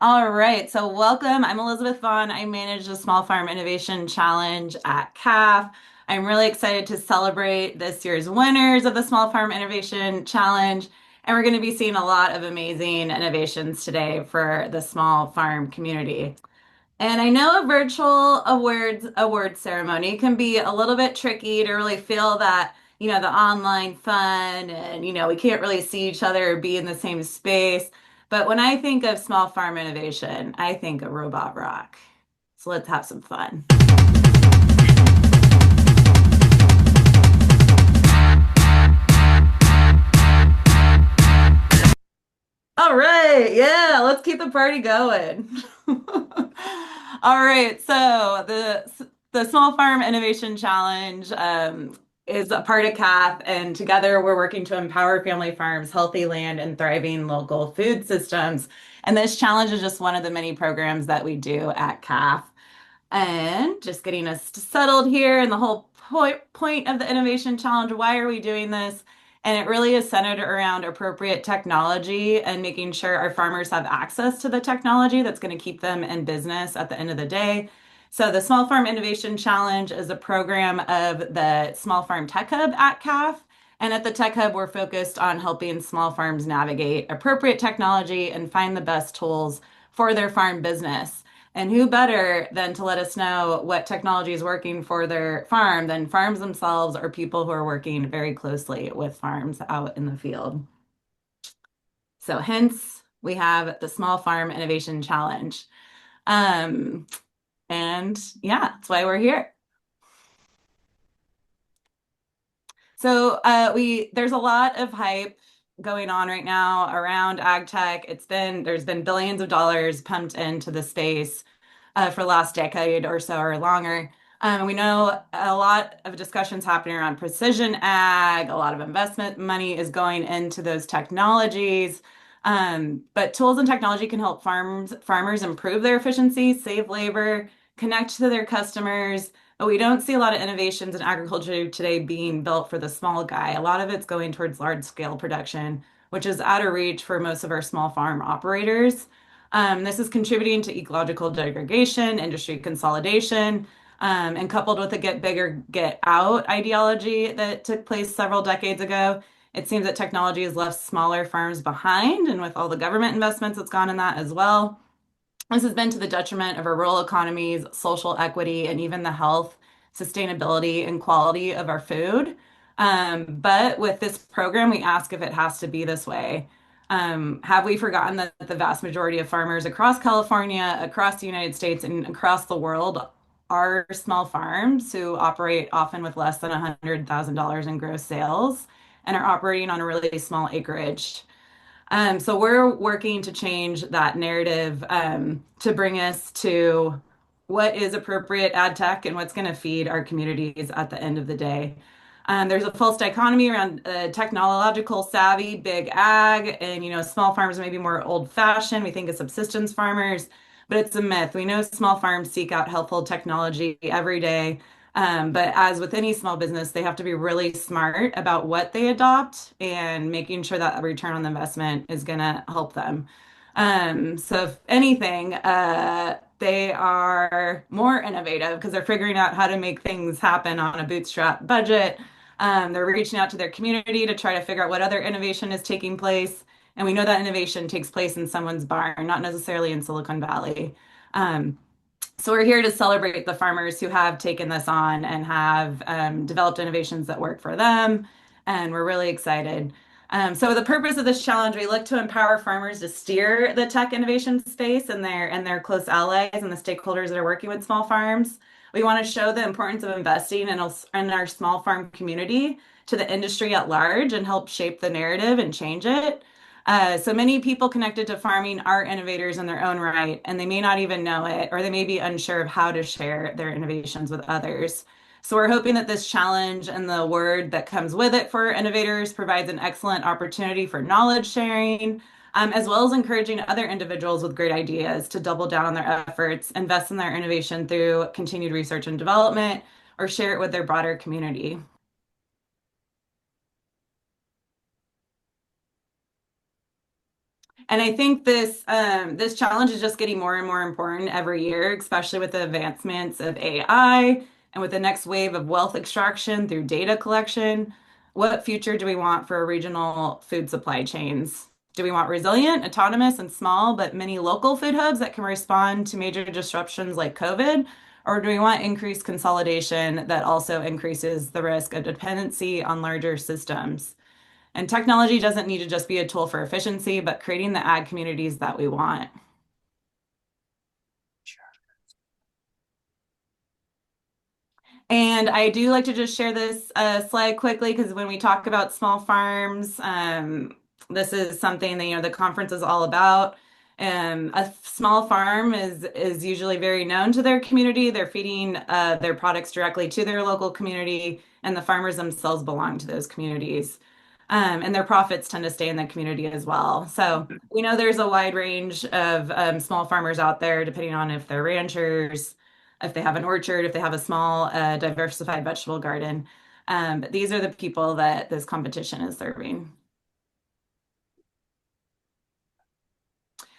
All right, so welcome. I'm Elizabeth Vaughn. I manage the Small Farm Innovation Challenge at CAFF. I'm really excited to celebrate this year's winners of the Small Farm Innovation Challenge, and we're going to be seeing a lot of amazing innovations today for the small farm community. And I know a virtual award ceremony can be a little bit tricky to really feel that, the online fun and, we can't really see each other or be in the same space. But when I think of small farm innovation, I think of robot rock. So let's have some fun. All right, yeah, let's keep the party going. All right, so the Small Farm Innovation Challenge is a part of CAF, and together we're working to empower family farms, healthy land, and thriving local food systems. And this challenge is just one of the many programs that we do at CAF. And just getting us settled here and the whole point of the Innovation Challenge, why are we doing this? And it really is centered around appropriate technology and making sure our farmers have access to the technology that's going to keep them in business at the end of the day. So, the Small Farm Innovation Challenge is a program of the Small Farm Tech Hub at CAF. And at the Tech Hub, we're focused on helping small farms navigate appropriate technology and find the best tools for their farm business. And who better than to let us know what technology is working for their farm than farms themselves or people who are working very closely with farms out in the field. So hence we have the Small Farm Innovation Challenge. Um, and yeah, that's why we're here. So we there's a lot of hype going on right now around Agtech. There's been billions of dollars pumped into the space for the last decade or so or longer. We know a lot of discussions happening around precision ag. A lot of investment money is going into those technologies. But tools and technology can help farmers improve their efficiency, save labor, connect to their customers. But we don't see a lot of innovations in agriculture today being built for the small guy. A lot of it's going towards large scale production, which is out of reach for most of our small farm operators. This is contributing to ecological degradation, industry consolidation, and coupled with the get bigger, get out ideology that took place several decades ago, it seems that technology has left smaller farms behind, and with all the government investments that's gone in that as well. This has been to the detriment of our rural economies, social equity, and even the health, sustainability, and quality of our food. But with this program, we ask if it has to be this way. Have we forgotten that the vast majority of farmers across California, across the United States, and across the world are small farms who operate often with less than $100,000 in gross sales and are operating on a really small acreage? So we're working to change that narrative to bring us to what is appropriate ad tech and what's going to feed our communities at the end of the day. There's a false dichotomy around technological savvy, big ag, and small farms may be more old-fashioned. We think of subsistence farmers, but it's a myth. We know small farms seek out helpful technology every day, but as with any small business, they have to be really smart about what they adopt and making sure that return on the investment is going to help them. So if anything, they are more innovative because they're figuring out how to make things happen on a bootstrap budget. They're reaching out to their community to try to figure out what other innovation is taking place. And we know that innovation takes place in someone's barn, not necessarily in Silicon Valley. Um, so we're here to celebrate the farmers who have taken this on and have developed innovations that work for them, and we're really excited. So the purpose of this challenge, we look to empower farmers to steer the tech innovation space and their close allies and the stakeholders that are working with small farms. We want to show the importance of investing in our small farm community to the industry at large and help shape the narrative and change it. So many people connected to farming are innovators in their own right, and they may not even know it, or they may be unsure of how to share their innovations with others. So we're hoping that this challenge and the word that comes with it for innovators provides an excellent opportunity for knowledge sharing, as well as encouraging other individuals with great ideas to double down on their efforts, invest in their innovation through continued research and development, or share it with their broader community. And I think this challenge is just getting more and more important every year, especially with the advancements of AI and with the next wave of wealth extraction through data collection. What future do we want for regional food supply chains? Do we want resilient, autonomous, and small, but many local food hubs that can respond to major disruptions like COVID? Or do we want increased consolidation that also increases the risk of dependency on larger systems? And technology doesn't need to just be a tool for efficiency, but creating the ag communities that we want. And I do like to just share this slide quickly because when we talk about small farms, this is something that the conference is all about. A small farm is usually very known to their community. They're feeding their products directly to their local community, and the farmers themselves belong to those communities. And their profits tend to stay in the community as well. So we know there's a wide range of small farmers out there, depending on if they're ranchers, if they have an orchard, if they have a small diversified vegetable garden. But these are the people that this competition is serving.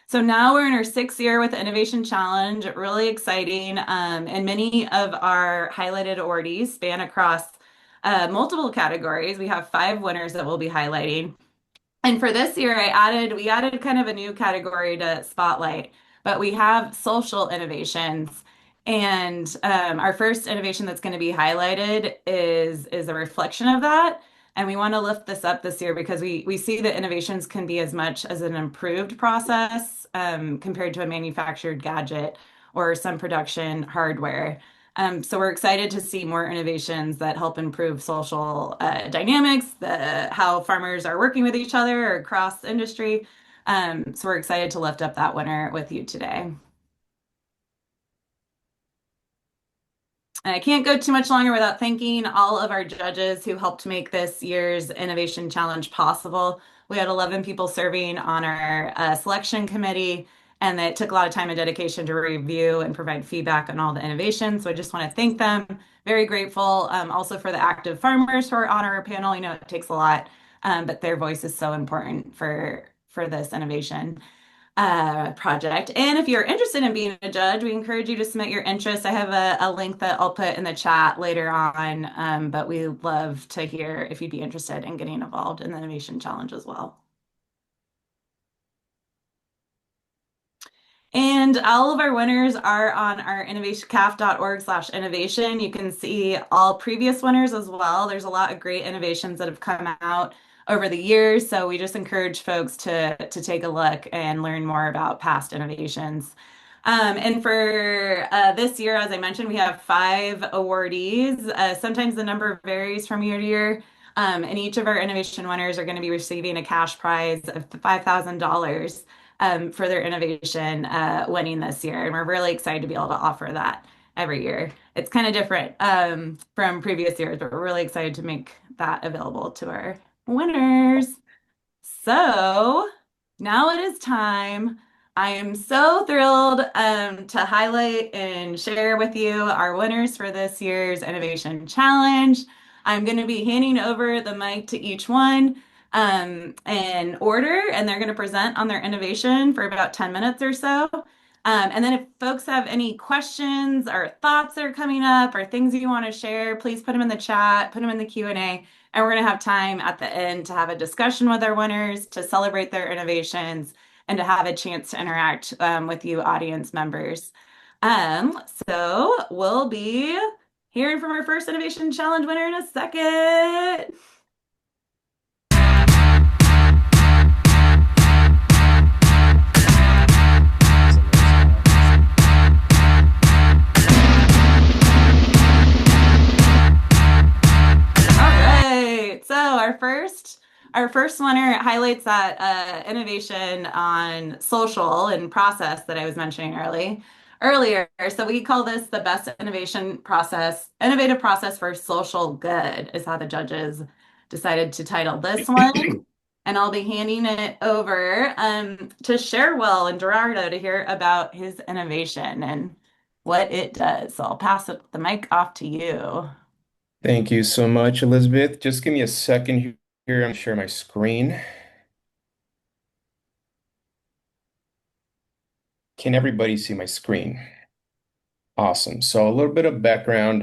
So now we're in our sixth year with the Innovation Challenge, really exciting. And many of our highlighted awardees span across multiple categories. We have five winners that we'll be highlighting. And for this year, we added kind of a new category to spotlight, but we have social innovations. And our first innovation that's going to be highlighted is a reflection of that. And we want to lift this up this year because we see that innovations can be as much as an improved process compared to a manufactured gadget or some production hardware. So we're excited to see more innovations that help improve social dynamics, how farmers are working with each other or across industry. So we're excited to lift up that winner with you today. And I can't go too much longer without thanking all of our judges who helped make this year's Innovation Challenge possible. We had 11 people serving on our selection committee, and it took a lot of time and dedication to review and provide feedback on all the innovations. So I just want to thank them. Very grateful also for the active farmers who are on our panel. It takes a lot, but their voice is so important for this innovation project. And if you're interested in being a judge, we encourage you to submit your interest. I have a link that I'll put in the chat later on, but we love to hear if you'd be interested in getting involved in the Innovation Challenge as well. And all of our winners are on our CAFF.org/innovation. You can see all previous winners as well. There's a lot of great innovations that have come out over the years. So we just encourage folks to take a look and learn more about past innovations. And for this year, as I mentioned, we have five awardees. Sometimes the number varies from year to year. And each of our innovation winners are going to be receiving a cash prize of $5,000 for their innovation winning this year. And we're really excited to be able to offer that every year. It's kind of different from previous years, but we're really excited to make that available to our winners. So now it is time. I am so thrilled to highlight and share with you our winners for this year's Innovation Challenge. I'm going to be handing over the mic to each one in order, and they're going to present on their innovation for about 10 minutes or so. And then if folks have any questions or thoughts that are coming up or things you want to share, please put them in the chat, put them in the Q&A, and we're going to have time at the end to have a discussion with our winners, to celebrate their innovations, and to have a chance to interact with you audience members. So we'll be hearing from our first Innovation Challenge winner in a second. So our first winner highlights that innovation on social and process that I was mentioning earlier. So we call this the best innovative process for social good is how the judges decided to title this one. And I'll be handing it over to Sherwell and Gerardo to hear about his innovation and what it does. So I'll pass the mic off to you. Thank you so much, Elizabeth. Just give me a second here. I'm gonna share my screen. Can everybody see my screen? Awesome. So a little bit of background.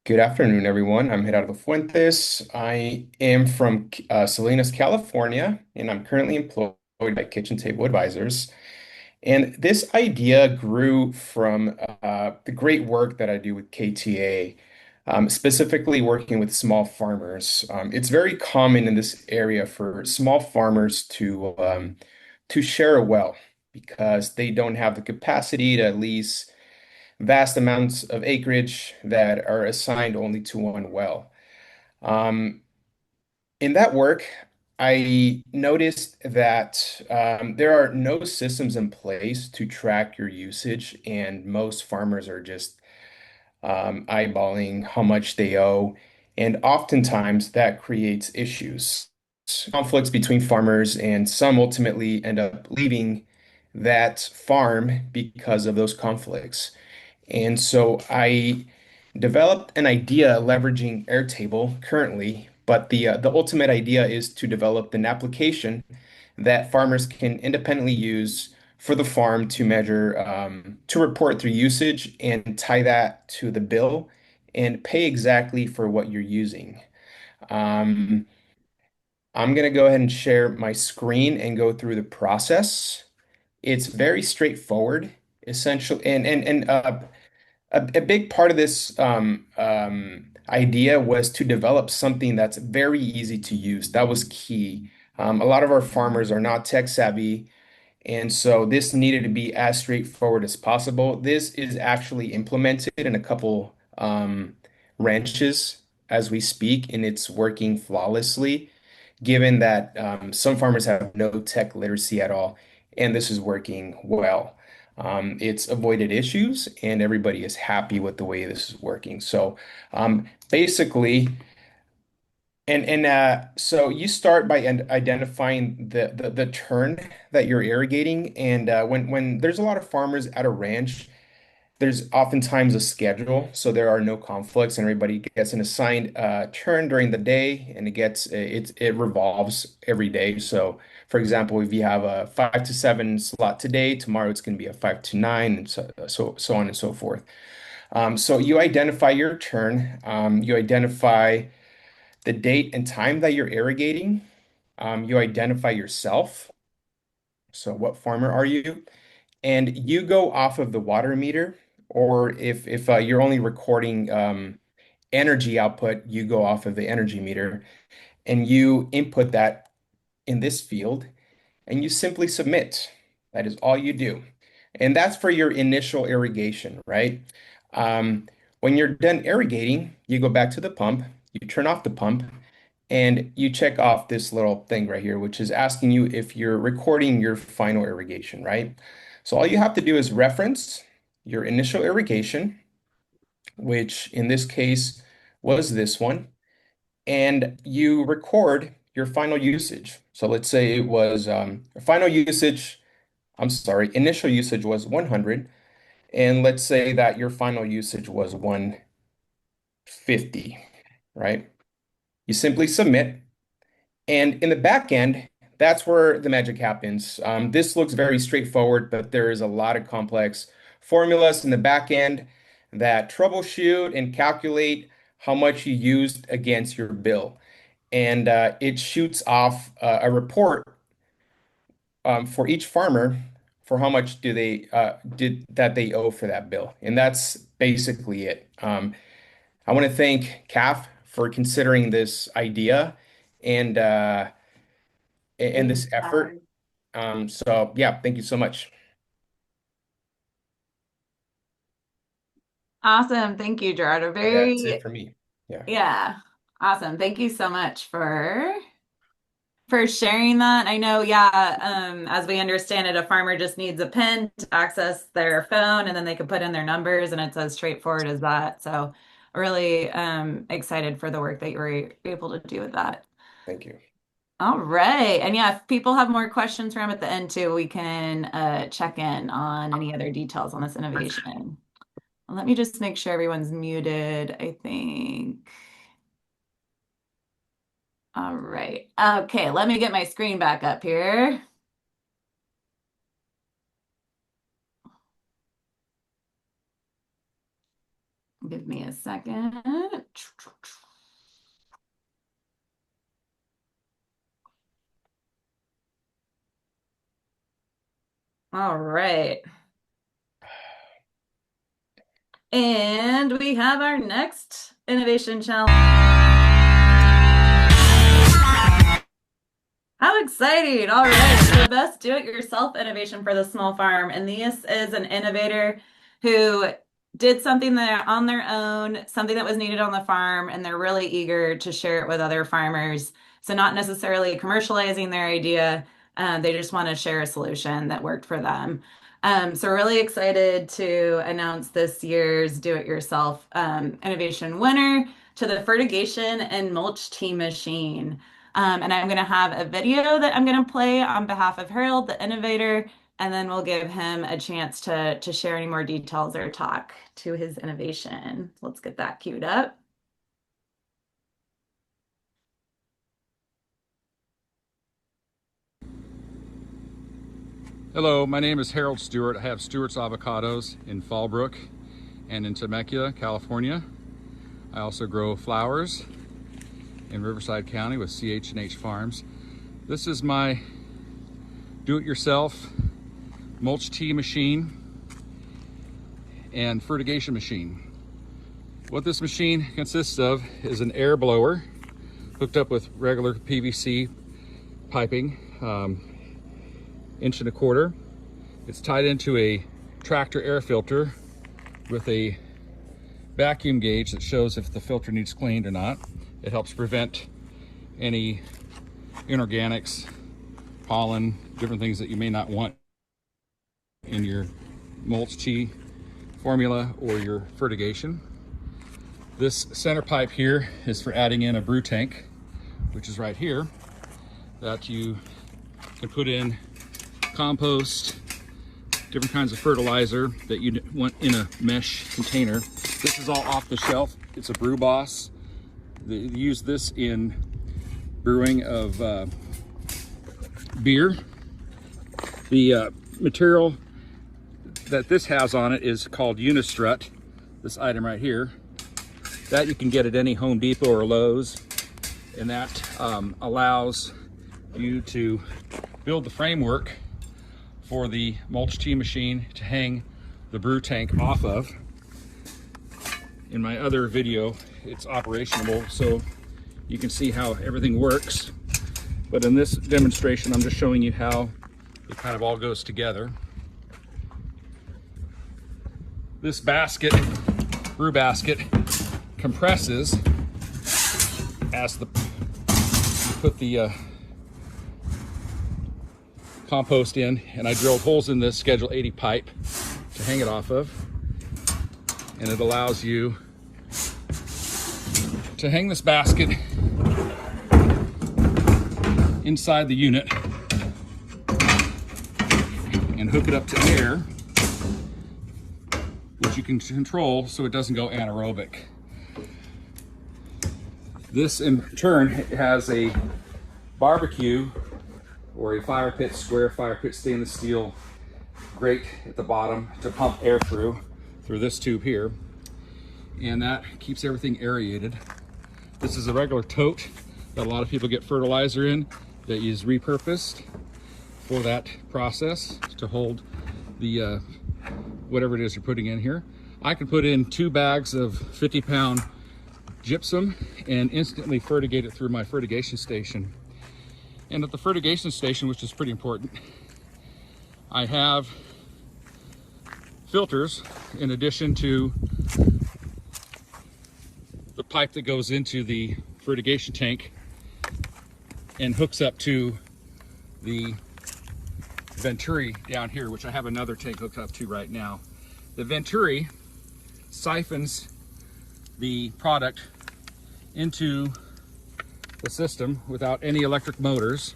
Good afternoon, everyone. I'm Gerardo Fuentes. I am from Salinas, California, and I'm currently employed by Kitchen Table Advisors. And this idea grew from the great work that I do with KTA, specifically working with small farmers. It's very common in this area for small farmers to share a well because they don't have the capacity to lease vast amounts of acreage that are assigned only to one well. Um, in that work, I noticed that there are no systems in place to track your usage, and most farmers are just eyeballing how much they owe. And oftentimes that creates issues, conflicts between farmers, and some ultimately end up leaving that farm because of those conflicts. And so I developed an idea leveraging Airtable currently, but the ultimate idea is to develop an application that farmers can independently use for the farm to measure, to report their usage and tie that to the bill and pay exactly for what you're using. Um, I'm going to go ahead and share my screen and go through the process. It's very straightforward, essentially, and a big part of this idea was to develop something that's very easy to use. That was key. A lot of our farmers are not tech savvy, and so this needed to be as straightforward as possible. This is actually implemented in a couple ranches as we speak, and it's working flawlessly, given that some farmers have no tech literacy at all, and this is working well. It's avoided issues, and everybody is happy with the way this is working. So basically, so you start by identifying the turn that you're irrigating, and when there's a lot of farmers at a ranch, there's oftentimes a schedule, so there are no conflicts, and everybody gets an assigned turn during the day, and it revolves every day. So, for example, if you have a 5 to 7 slot today, tomorrow it's going to be a 5 to 9, and so on and so forth. So you identify your turn, you identify the date and time that you're irrigating, you identify yourself. So, what farmer are you? And you go off of the water meter, or if you're only recording energy output, you go off of the energy meter and you input that in this field and you simply submit. That is all you do. And that's for your initial irrigation, right? When you're done irrigating, you go back to the pump, you turn off the pump, and you check off this little thing right here, which is asking you if you're recording your final irrigation, right? So all you have to do is reference your initial irrigation, which in this case was this one, and you record your final usage. So let's say it was final usage, I'm sorry, initial usage was 100, and let's say that your final usage was 150, right? You simply submit. And in the back end, that's where the magic happens. This looks very straightforward, but there is a lot of complex formulas in the back end that troubleshoot and calculate how much you used against your bill. And it shoots off a report for each farmer for how much do they did that they owe for that bill. And that's basically it. I want to thank CAFF for considering this idea and and this effort. So yeah, thank you so much. Awesome. Thank you, Gerardo. That's it Very, for me. Yeah, yeah. Awesome. Thank you so much for sharing that. I know, yeah, as we understand it, a farmer just needs a PIN to access their phone and then they can put in their numbers and it's as straightforward as that. So really excited for the work that you were able to do with that. thank you. All right. And yeah, if people have more questions for him at the end too, we can check in on any other details on this innovation. Let me just make sure everyone's muted, I think. All right. Okay, let me get my screen back up here. Give me a second. All right. And we have our next innovation challenge. How exciting! All right, the best do-it-yourself innovation for the small farm. And this is an innovator who did something that on their own, something that was needed on the farm, and they're really eager to share it with other farmers. So not necessarily commercializing their idea, they just want to share a solution that worked for them. So really excited to announce this year's do-it-yourself innovation winner to the fertigation and mulch tea machine. And I'm going to have a video that I'm going to play on behalf of Harold, the innovator, and then we'll give him a chance to share any more details or talk to his innovation. Let's get that queued up. Hello, my name is Harold Stewart. I have Stewart's Avocados in Fallbrook and in Temecula, California. I also grow flowers in Riverside County with CH&H Farms. This is my do-it-yourself mulch tea machine and fertigation machine. What this machine consists of is an air blower hooked up with regular PVC piping, 1.25 inches. It's tied into a tractor air filter with a vacuum gauge that shows if the filter needs cleaned or not. It helps prevent any inorganics, pollen, different things that you may not want in your mulch tea formula or your fertigation. This center pipe here is for adding in a brew tank, which is right here, that you can put in compost, different kinds of fertilizer that you want in a mesh container. This is all off the shelf. It's a Brew Boss. They use this in brewing of beer. The material that this has on it is called Unistrut, this item right here. That you can get at any Home Depot or Lowe's, and that allows you to build the framework for the mulch tea machine to hang the brew tank off of. In my other video, it's operational, so you can see how everything works. But in this demonstration, I'm just showing you how it kind of all goes together. This basket, brew basket, compresses as you put the compost in, and I drilled holes in this Schedule 80 pipe to hang it off of, and it allows you to hang this basket inside the unit and hook it up to air, which you can control so it doesn't go anaerobic. This in turn has a barbecue or a fire pit, square fire pit stainless steel grate at the bottom to pump air through this tube here, and that keeps everything aerated. This is a regular tote that a lot of people get fertilizer in that is repurposed for that process to hold the whatever it is you're putting in here. I can put in 2 bags of 50-pound gypsum and instantly fertigate it through my fertigation station. And at the fertigation station, which is pretty important, I have filters in addition to the pipe that goes into the fertigation tank and hooks up to the Venturi down here, which I have another tank hooked up to right now. The Venturi siphons the product into the system without any electric motors.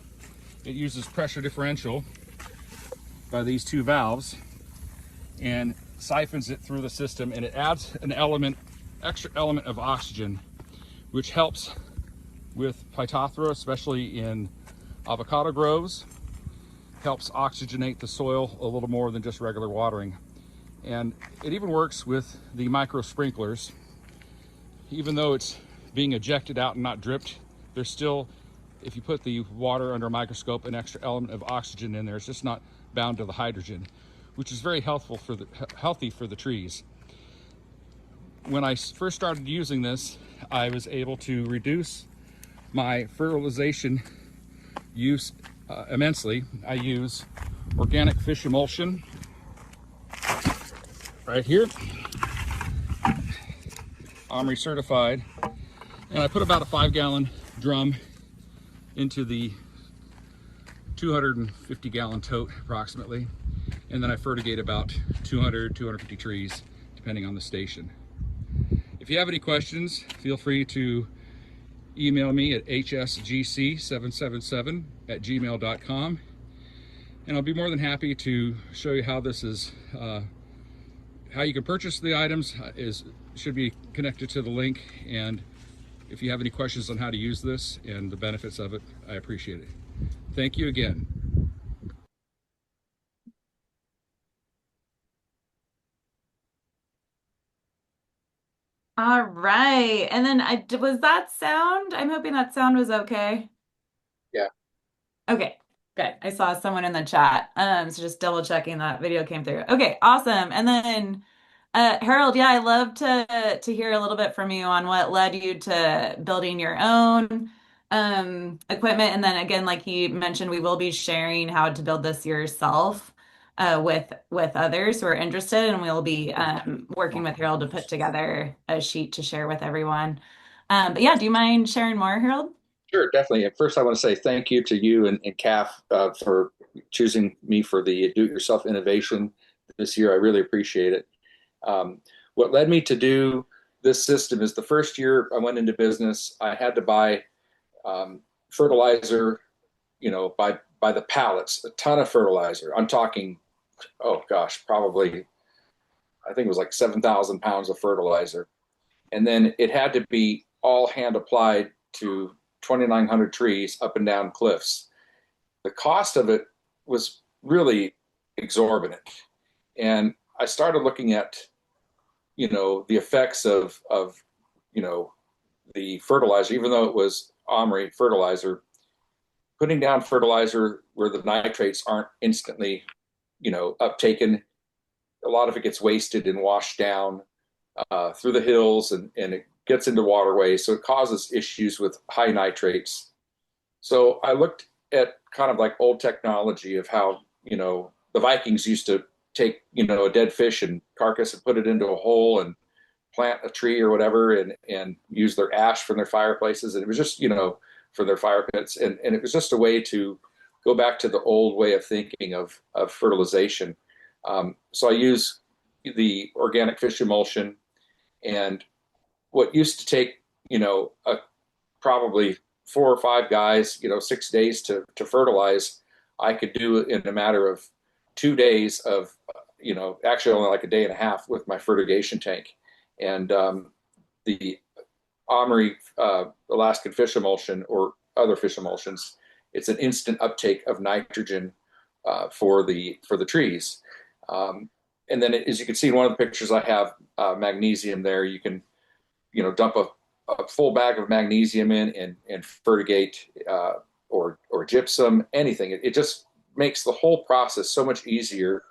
It uses pressure differential by these 2 valves and siphons it through the system, and it adds an extra element of oxygen, which helps with phytophthora, especially in avocado groves. Helps oxygenate the soil a little more than just regular watering. And it even works with the micro sprinklers even though it's being ejected out and not dripped, there's still, if you put the water under a microscope, an extra element of oxygen in there. It's just not bound to the hydrogen, which is very healthy for the trees. When I first started using this, I was able to reduce my fertilization use immensely. I use organic fish emulsion right here, OMRI certified, and I put about a 5-gallon drum into the 250-gallon tote approximately, and then I fertigate about 250 trees depending on the station. If you have any questions, feel free to email me at hsgc777@gmail.com, and I'll be more than happy to show you how this is, how you can purchase the items should be connected to the link. And if you have any questions on how to use this and the benefits of it, I appreciate it. Thank you again. All right. And then was that sound? I'm hoping that sound was okay. Yeah. Okay, good. I saw someone in the chat. So just double checking that video came through. Okay, awesome. And then Harold, yeah, I'd love to hear a little bit from you on what led you to building your own equipment. And then again, like you mentioned, we will be sharing how to build this yourself with others who are interested, and we'll be working with Harold to put together a sheet to share with everyone. But yeah, do you mind sharing more, Harold? Sure, definitely. And first, I want to say thank you to you and CAFF for choosing me for the do-it-yourself innovation this year. I really appreciate it. What led me to do this system is the first year I went into business, I had to buy fertilizer, by the pallets, a ton of fertilizer. I'm talking, oh gosh, probably, I think it was like 7,000 pounds of fertilizer. And then it had to be all hand applied to 2,900 trees up and down cliffs. The cost of it was really exorbitant. And I started looking at, the effects of the fertilizer, even though it was OMRI fertilizer, putting down fertilizer where the nitrates aren't instantly, uptaken. A lot of it gets wasted and washed down through the hills, and it gets into waterways. So it causes issues with high nitrates. So I looked at kind of like old technology of how, the Vikings used to take, a dead fish and carcass and put it into a hole and plant a tree or whatever, and use their ash from their fireplaces. And it was just, for their fire pits. And it was just a way to go back to the old way of thinking of fertilization. So I use the organic fish emulsion, and what used to take, probably 4 or 5 guys, 6 days to fertilize, I could do in a matter of 2 days of, actually only like a day and a half with my fertigation tank. And the OMRI Alaskan fish emulsion or other fish emulsions, it's an instant uptake of nitrogen for the trees. And then as you can see in one of the pictures, I have magnesium there. You can, dump a full bag of magnesium in and fertigate or gypsum, anything. It just makes the whole process so much easier.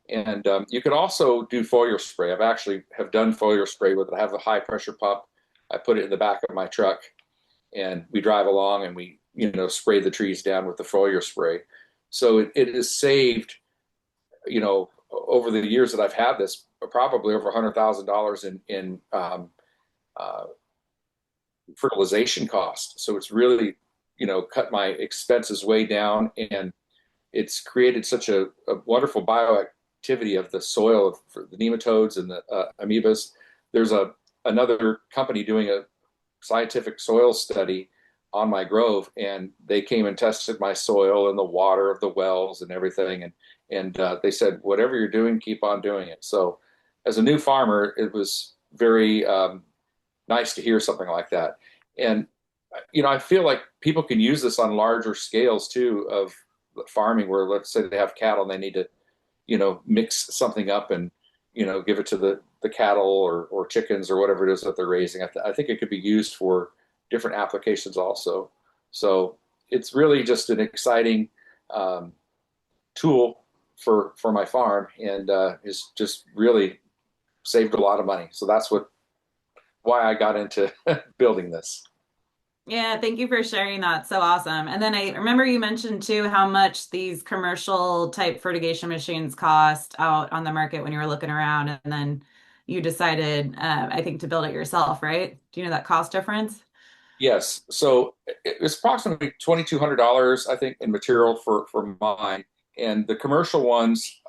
And you can also do foliar spray. I've actually have done foliar spray with it. I have a high pressure pump. I put it in the back of my truck, and we drive along and we, spray the trees down with the foliar spray. So it has saved, over the years that I've had this, probably over $100,000 in fertilization costs. So it's really, cut my expenses way down, and it's created such a wonderful bioactivity of the soil for the nematodes and the amoebas. There's another company doing a scientific soil study on my grove, and they came and tested my soil and the water of the wells and everything. And they said, whatever you're doing, keep on doing it. So as a new farmer, it was very nice to hear something like that. And, I feel like people can use this on larger scales too, of farming, where let's say they have cattle and they need to, mix something up and, give it to the cattle or chickens or whatever it is that they're raising. I think it could be used for different applications also. So it's really just an exciting tool for my farm, and is just really saved a lot of money. So that's why I got into building this. Yeah, thank you for sharing that. So awesome. And then I remember you mentioned too how much these commercial type fertigation machines cost out on the market when you were looking around, and then you decided, I think, to build it yourself, right? Do you know that cost difference? Yes. So it's approximately $2,200, I think, in material for mine. And the commercial ones,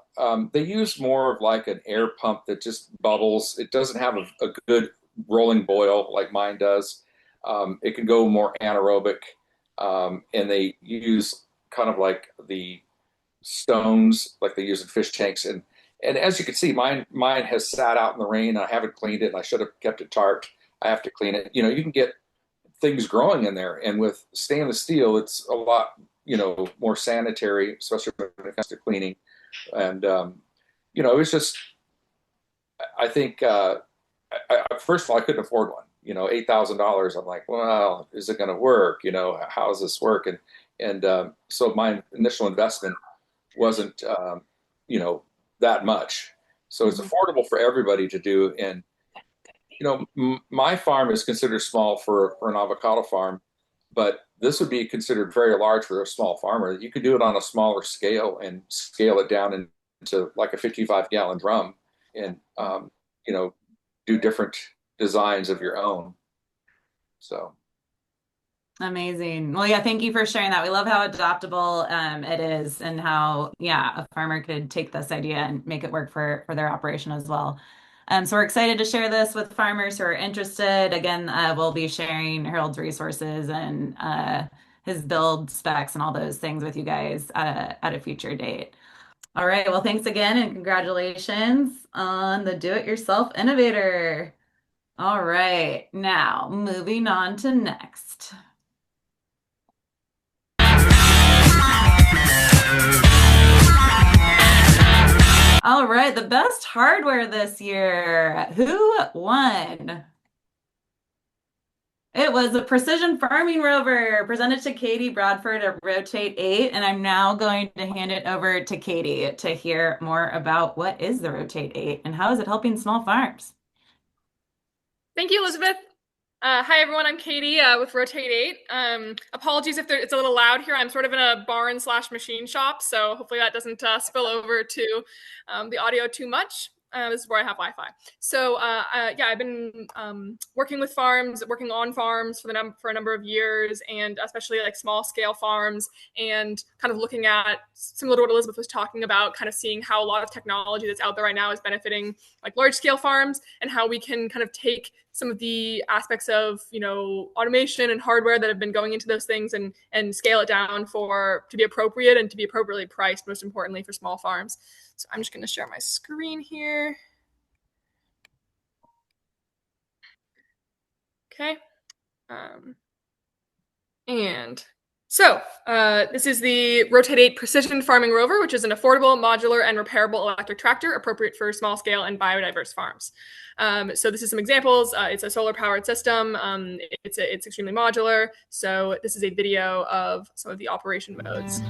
they use more of like an air pump that just bubbles. It doesn't have a good rolling boil like mine does. It can go more anaerobic, and they use kind of like the stones like they use in fish tanks. And as you can see, mine has sat out in the rain. I haven't cleaned it, and I should have kept it tarped. I have to clean it. You can get things growing in there. And with stainless steel, it's a lot, more sanitary, especially when it comes to cleaning. And, it was just, I think, first of all, I couldn't afford one, $8,000. I'm like, well, is it going to work? How does this work? And so my initial investment wasn't, that much. So it's affordable for everybody to do. And my farm is considered small for an avocado farm, but this would be considered very large for a small farmer. You could do it on a smaller scale and scale it down into like a 55-gallon drum, and do different designs of your own. So. Amazing. Well, yeah, thank you for sharing that. We love how adaptable it is, and how, yeah, a farmer could take this idea and make it work for their operation as well. So we're excited to share this with farmers who are interested. Again, we'll be sharing Harold's resources and his build specs and all those things with you guys at a future date. All right. Well, thanks again, and congratulations on the do-it-yourself innovator. All right. Now, moving on to next. All right, the best hardware this year. Who won? It was a precision farming rover presented to Katie Bradford at Rotate 8, and I'm now going to hand it over to Katie to hear more about what is the Rotate 8 and how is it helping small farms. Thank you, Elizabeth. Hi, everyone. I'm Katie with Rotate 8. Apologies if it's a little loud here. I'm sort of in a barn/machine shop, so hopefully that doesn't spill over to the audio too much. This is where I have Wi-Fi. So yeah, I've been working on farms for a number of years, and especially like small scale farms, and kind of looking at, similar to what Elizabeth was talking about, kind of seeing how a lot of technology that's out there right now is benefiting like large scale farms, and how we can kind of take some of the aspects of automation and hardware that have been going into those things, and scale it down to be appropriate and to be appropriately priced, most importantly for small farms. So I'm just going to share my screen here. Okay. And so this is the Rotate 8 Precision Farming Rover, which is an affordable, modular, and repairable electric tractor appropriate for small scale and biodiverse farms. So this is some examples. It's a solar powered system. It's extremely modular. So this is a video of some of the operation modes.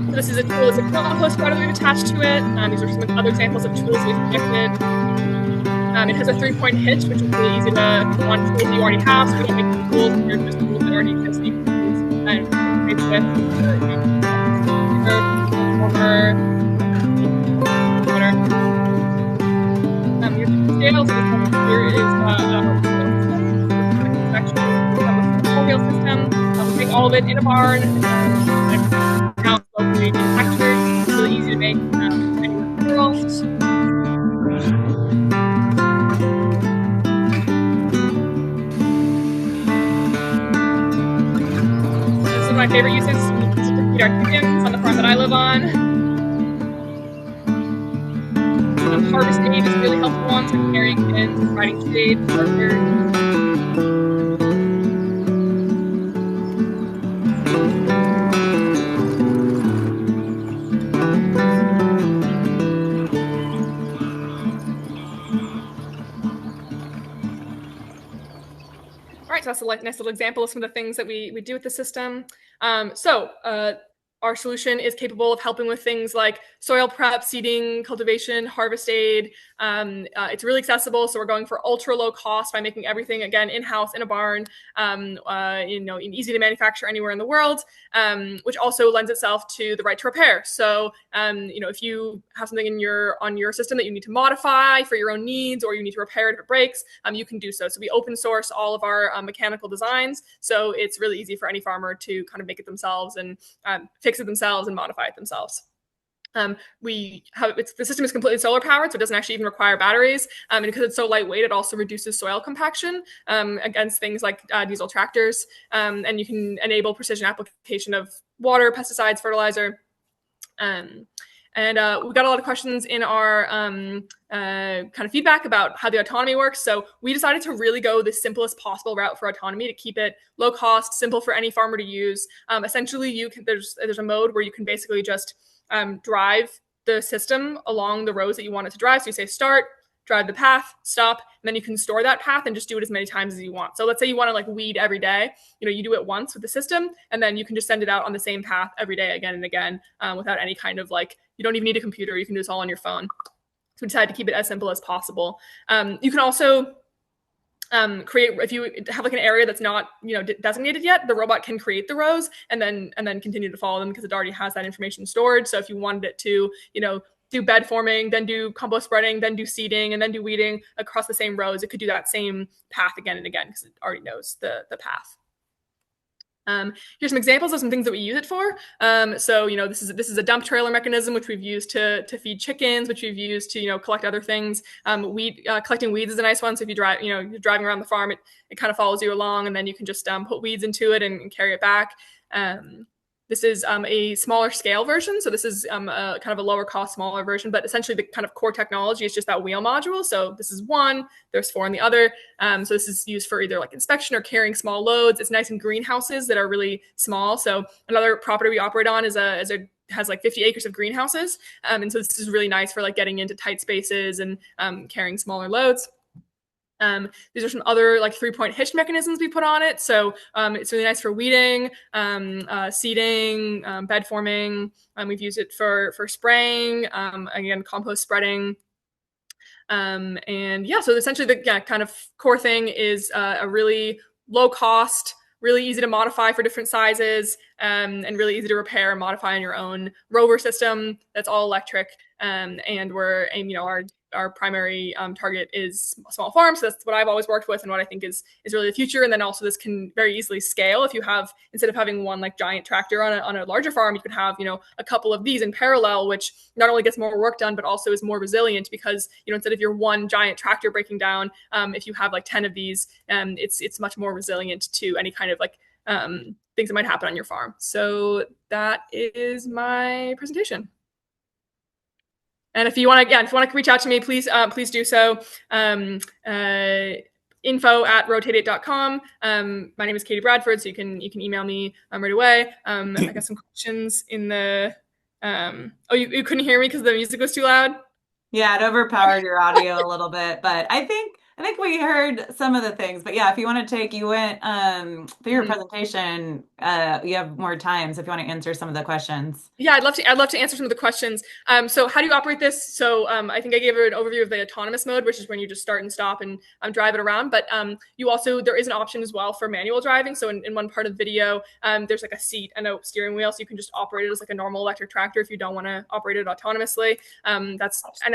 So this is a tool that's a compost spreader we've attached to it. These are some other examples of tools we've connected. It has a 3-point hitch, which is really easy to on tools that you already have, so we don't make new tools. They're just tools that already exist. You can use scales. Here is a wheel system. We make all of it in a barn. Now it's locally manufactured. It's really easy to make anywhere in the world. This is my favorite uses to feed our chickens on the farm that I live on. Harvest aid is a really helpful one, so carrying pins, providing shade, marker. that's a nice little example of some of the things that we do with the system. Our solution is capable of helping with things like soil prep, seeding, cultivation, harvest aid. It's really accessible, so we're going for ultra low cost by making everything, again, in-house in a barn, easy to manufacture anywhere in the world, which also lends itself to the right to repair. So, if you have something on your system that you need to modify for your own needs, or you need to repair it if it breaks, you can do so. So we open source all of our mechanical designs, so it's really easy for any farmer to kind of make it themselves and fix it themselves and modify it themselves. The system is completely solar powered, so it doesn't actually even require batteries. And because it's so lightweight, it also reduces soil compaction against things like diesel tractors. And you can enable precision application of water, pesticides, fertilizer. We got a lot of questions in our kind of feedback about how the autonomy works. So we decided to really go the simplest possible route for autonomy to keep it low cost, simple for any farmer to use. Essentially, there's a mode where you can basically just drive the system along the rows that you want it to drive. So you say start, drive the path, stop, and then you can store that path and just do it as many times as you want. So let's say you want to like weed every day, you do it once with the system, and then you can just send it out on the same path every day again and again without any kind of you don't even need a computer. You can do this all on your phone. So we decided to keep it as simple as possible. You can also create, if you have like an area that's not designated yet, the robot can create the rows and then continue to follow them because it already has that information stored. So if you wanted it to do bed forming, then do compost spreading, then do seeding, and then do weeding across the same rows, it could do that same path again and again because it already knows the path. Here's some examples of some things that we use it for. This is a dump trailer mechanism, which we've used to feed chickens, which we've used to collect other things. Collecting weeds is a nice one. So if you drive, you're driving around the farm, it kind of follows you along, and then you can just put weeds into it and carry it back. This is a smaller scale version. So this is kind of a lower cost, smaller version, but essentially the kind of core technology is just that wheel module. So this is one, there's four on the other. So this is used for either like inspection or carrying small loads. It's nice in greenhouses that are really small. So another property we operate on has like 50 acres of greenhouses. And so this is really nice for like getting into tight spaces and carrying smaller loads. These are some other like 3-point hitch mechanisms we put on it. So it's really nice for weeding, seeding, bed forming. We've used it for spraying, again, compost spreading. So essentially the kind of core thing is a really low cost, really easy to modify for different sizes, and really easy to repair and modify on your own rover system that's all electric. Our primary target is small farms. So that's what I've always worked with and what I think is really the future. And then also this can very easily scale. If you have, instead of having one like giant tractor on a larger farm, you could have, a couple of these in parallel, which not only gets more work done, but also is more resilient because, instead of your one giant tractor breaking down, if you have like 10 of these, it's much more resilient to any kind of like things that might happen on your farm. So that is my presentation. And if you want to reach out to me, please do so. info@rotate8.com. My name is Katie Bradford, so you can email me right away. I got some questions in the. You couldn't hear me because the music was too loud? Yeah, it overpowered your audio a little bit, but I think we heard some of the things. But yeah, if you want to you went through your presentation, you have more time. So if you want to answer some of the questions. Yeah, I'd love to answer some of the questions. So how do you operate this? So I think I gave an overview of the autonomous mode, which is when you just start and stop and drive it around. But there is an option as well for manual driving. So in one part of the video, there's like a seat and a steering wheel. So you can just operate it as like a normal electric tractor if you don't want to operate it autonomously. And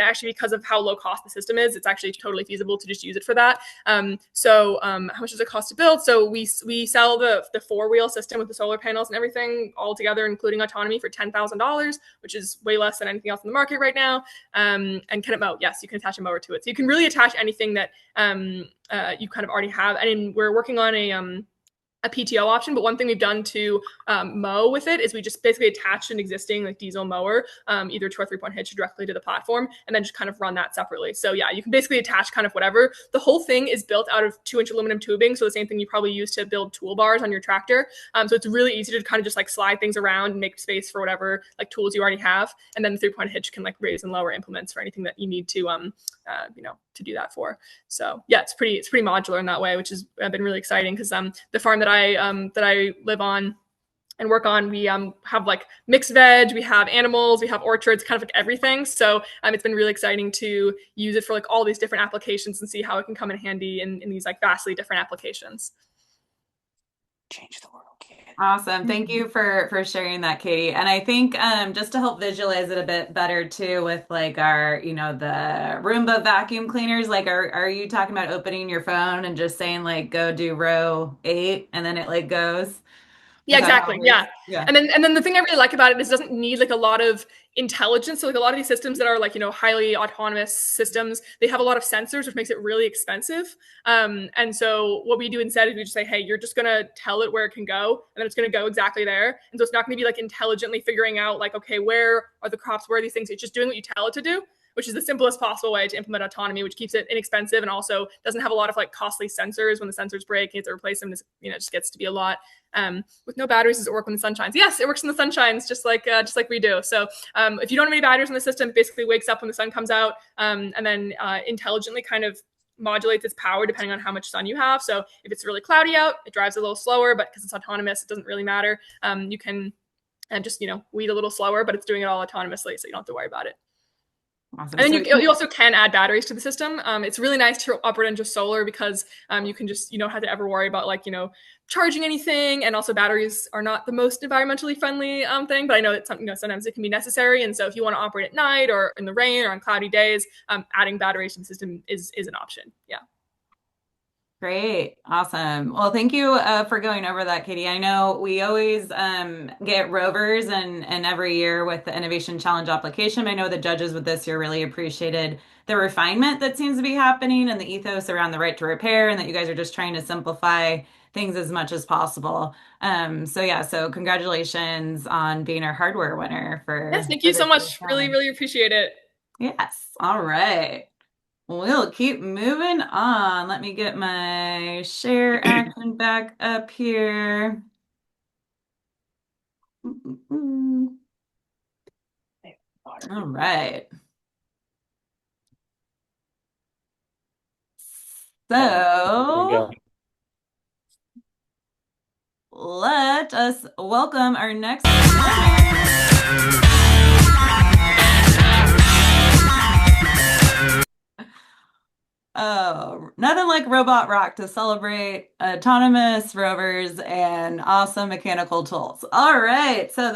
actually because of how low cost the system is, it's actually totally feasible to just use it for that. How much does it cost to build? So we sell the 4-wheel system with the solar panels and everything all together, including autonomy, for $10,000, which is way less than anything else in the market right now. And can it mow? Yes, you can attach a mower to it. So you can really attach anything that you kind of already have. And we're working on a PTO option. But one thing we've done to mow with it is we just basically attach an existing like diesel mower, either to our 3-point hitch directly to the platform, and then just kind of run that separately. So yeah, you can basically attach kind of whatever. The whole thing is built out of 2-inch aluminum tubing, so the same thing you probably use to build toolbars on your tractor. So it's really easy to kind of just like slide things around and make space for whatever like tools you already have, and then the 3-point hitch can like raise and lower implements for anything that you need to to do that for. So yeah, it's pretty modular in that way, which has been really exciting because the farm that I live on and work on, we have like mixed veg, we have animals, we have orchards, kind of like everything. So it's been really exciting to use it for like all these different applications and see how it can come in handy in these like vastly different applications. Change the world, kid. Awesome. Thank you for sharing that, Katie. And I think just to help visualize it a bit better too with like our, the Roomba vacuum cleaners, like are you talking about opening your phone and just saying like go do row 8 and then it like goes? Yeah, Is that how exactly. it works? Yeah. Yeah. And then the thing I really like about it is it doesn't need like a lot of intelligence. So like a lot of these systems that are like, highly autonomous systems, they have a lot of sensors, which makes it really expensive. And so what we do instead is we just say, hey, you're just gonna tell it where it can go, and then it's gonna go exactly there. And so it's not gonna be like intelligently figuring out like, okay, where are the crops, where are these things? It's just doing what you tell it to do, which is the simplest possible way to implement autonomy, which keeps it inexpensive and also doesn't have a lot of like costly sensors. When the sensors break, you have to replace them. It just gets to be a lot. With no batteries, does it work when the sun shines? Yes, it works when the sun shines, just like we do. So if you don't have any batteries in the system, it basically wakes up when the sun comes out, and then intelligently kind of modulates its power depending on how much sun you have. So if it's really cloudy out, it drives a little slower, but because it's autonomous, it doesn't really matter. You can just weed a little slower, but it's doing it all autonomously, so you don't have to worry about it. Awesome. And then you also can add batteries to the system. It's really nice to operate on just solar because you can just, you don't have to ever worry about like, charging anything. And also batteries are not the most environmentally friendly thing, but I know that sometimes it can be necessary. And so if you want to operate at night or in the rain or on cloudy days, adding batteries to the system is an option. Yeah. Great. Awesome. Well, thank you for going over that, Katie. I know we always get rovers and every year with the Innovation Challenge application. I know the judges with this year really appreciated the refinement that seems to be happening and the ethos around the right to repair and that you guys are just trying to simplify things as much as possible. So congratulations on being our hardware winner Yes, for thank you so this year's much. Really, challenge. really appreciate it. Yes. All right. We'll keep moving on. Let me get my share action back up here. Mm-mm-mm. All right. There we So go. let us welcome our next winner. Oh, nothing like Robot Rock to celebrate autonomous rovers and awesome mechanical tools. All right, so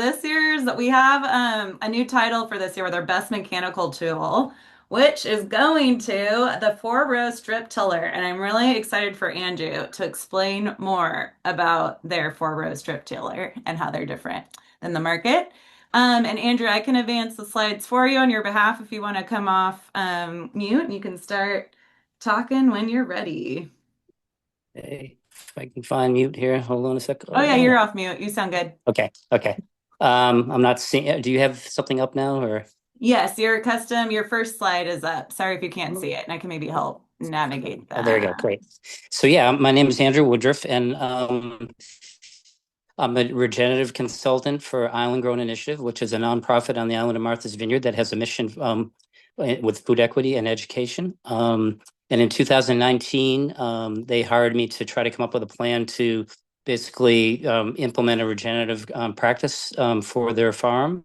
we have a new title for this year with our best mechanical tool, which is going to the 4-row strip tiller, and I'm really excited for Andrew to explain more about their 4-row strip tiller and how they're different than the market. And Andrew, I can advance the slides for you on your behalf if you want to come off mute. You can start talking when you're ready. Hey, if I can find mute here. Hold on a second. Oh yeah, you're off mute. You sound good. Okay. I'm not seeing. Do you have something up now, or? Yes, your first slide is up. Sorry if you can't see it, and I can maybe help navigate Oh, there we go. that. Great. So yeah, my name is Andrew Woodruff, and I'm a regenerative consultant for Island Grown Initiative, which is a nonprofit on the island of Martha's Vineyard that has a mission with food equity and education. And in 2019, they hired me to try to come up with a plan to basically implement a regenerative practice for their farm.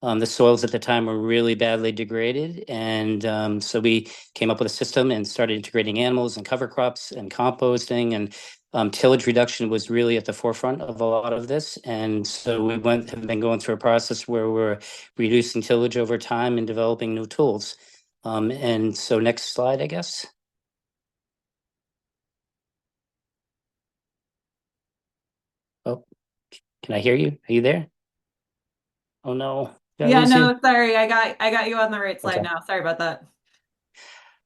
The soils at the time were really badly degraded. And so we came up with a system and started integrating animals and cover crops and composting, and tillage reduction was really at the forefront of a lot of this. And so we have been going through a process where we're reducing tillage over time and developing new tools. And so next slide, I guess. Oh, can I hear you? Are you there? Oh no. Did I Yeah, lose you? no, sorry. I got you on the right slide Okay. now. Sorry about that.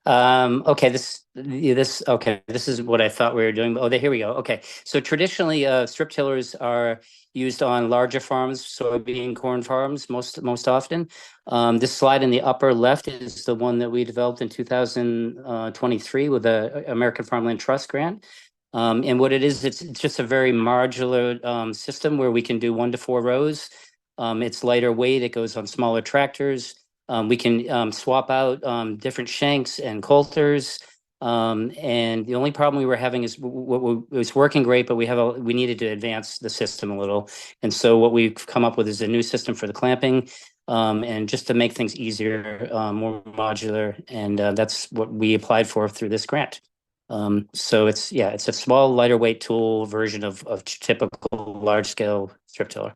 Okay, this is what I thought we were doing. Oh, here we go. Okay, so traditionally, strip tillers are used on larger farms, soybean, corn farms, most often. This slide in the upper left is the one that we developed in 2023 with the American Farmland Trust grant. And what it is, it's just a very modular system where we can do 1 to 4 rows. It's lighter weight. It goes on smaller tractors. We can swap out different shanks and coulters. And the only problem we were having is it was working great, but we needed to advance the system a little. And so what we've come up with is a new system for the clamping, and just to make things easier, more modular. And that's what we applied for through this grant. So it's a small, lighter weight tool version of typical large scale strip tiller.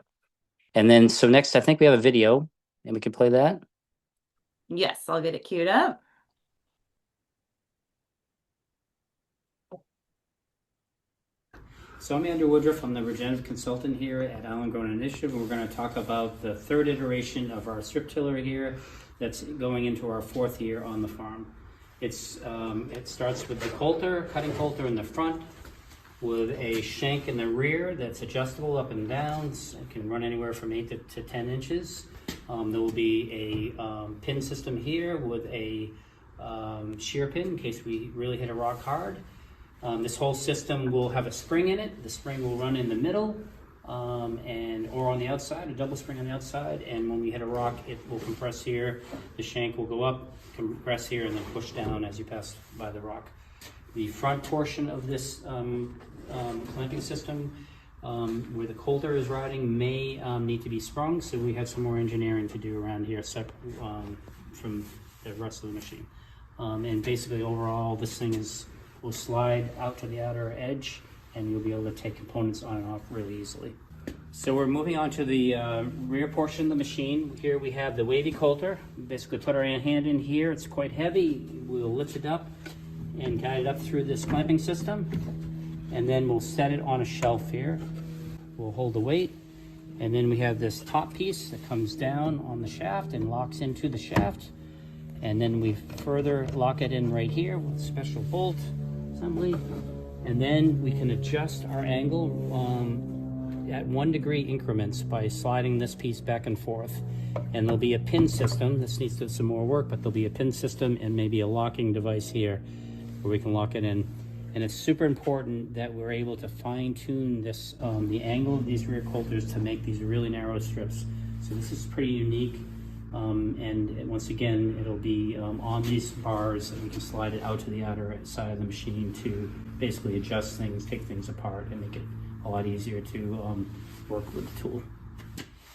And then so next, I think we have a video, and we can play that. Yes, I'll get it queued up. So I'm Andrew Woodruff. I'm the regenerative consultant here at Island Grown Initiative. And we're going to talk about the third iteration of our strip tiller here that's going into our 4th year on the farm. It starts with the coulter, cutting coulter in the front, with a shank in the rear that's adjustable up and down. It can run anywhere from 8 to 10 inches. There will be a pin system here with a shear pin in case we really hit a rock hard. This whole system will have a spring in it. The spring will run in the middle or on the outside, a double spring on the outside. And when we hit a rock, it will compress here. The shank will go up, compress here, and then push down as you pass by the rock. The front portion of this clamping system, where the coulter is riding, may need to be sprung, so we have some more engineering to do around here separate from the rest of the machine. And basically overall, this thing will slide out to the outer edge, and you'll be able to take components on and off really easily. So we're moving on to the rear portion of the machine. Here we have the wavy coulter. Basically put our hand in here. It's quite heavy. We'll lift it up and guide it up through this clamping system, and then we'll set it on a shelf here. We'll hold the weight, and then we have this top piece that comes down on the shaft and locks into the shaft, and then we further lock it in right here with a special bolt assembly, and then we can adjust our angle at 1 degree increments by sliding this piece back and forth. And there'll be a pin system. This needs to do some more work, but there'll be a pin system and maybe a locking device here where we can lock it in. And it's super important that we're able to fine tune this, the angle of these rear coulters to make these really narrow strips. So this is pretty unique. And once again, it'll be on these bars, and we can slide it out to the outer side of the machine to basically adjust things, take things apart, and make it a lot easier to work with the tool.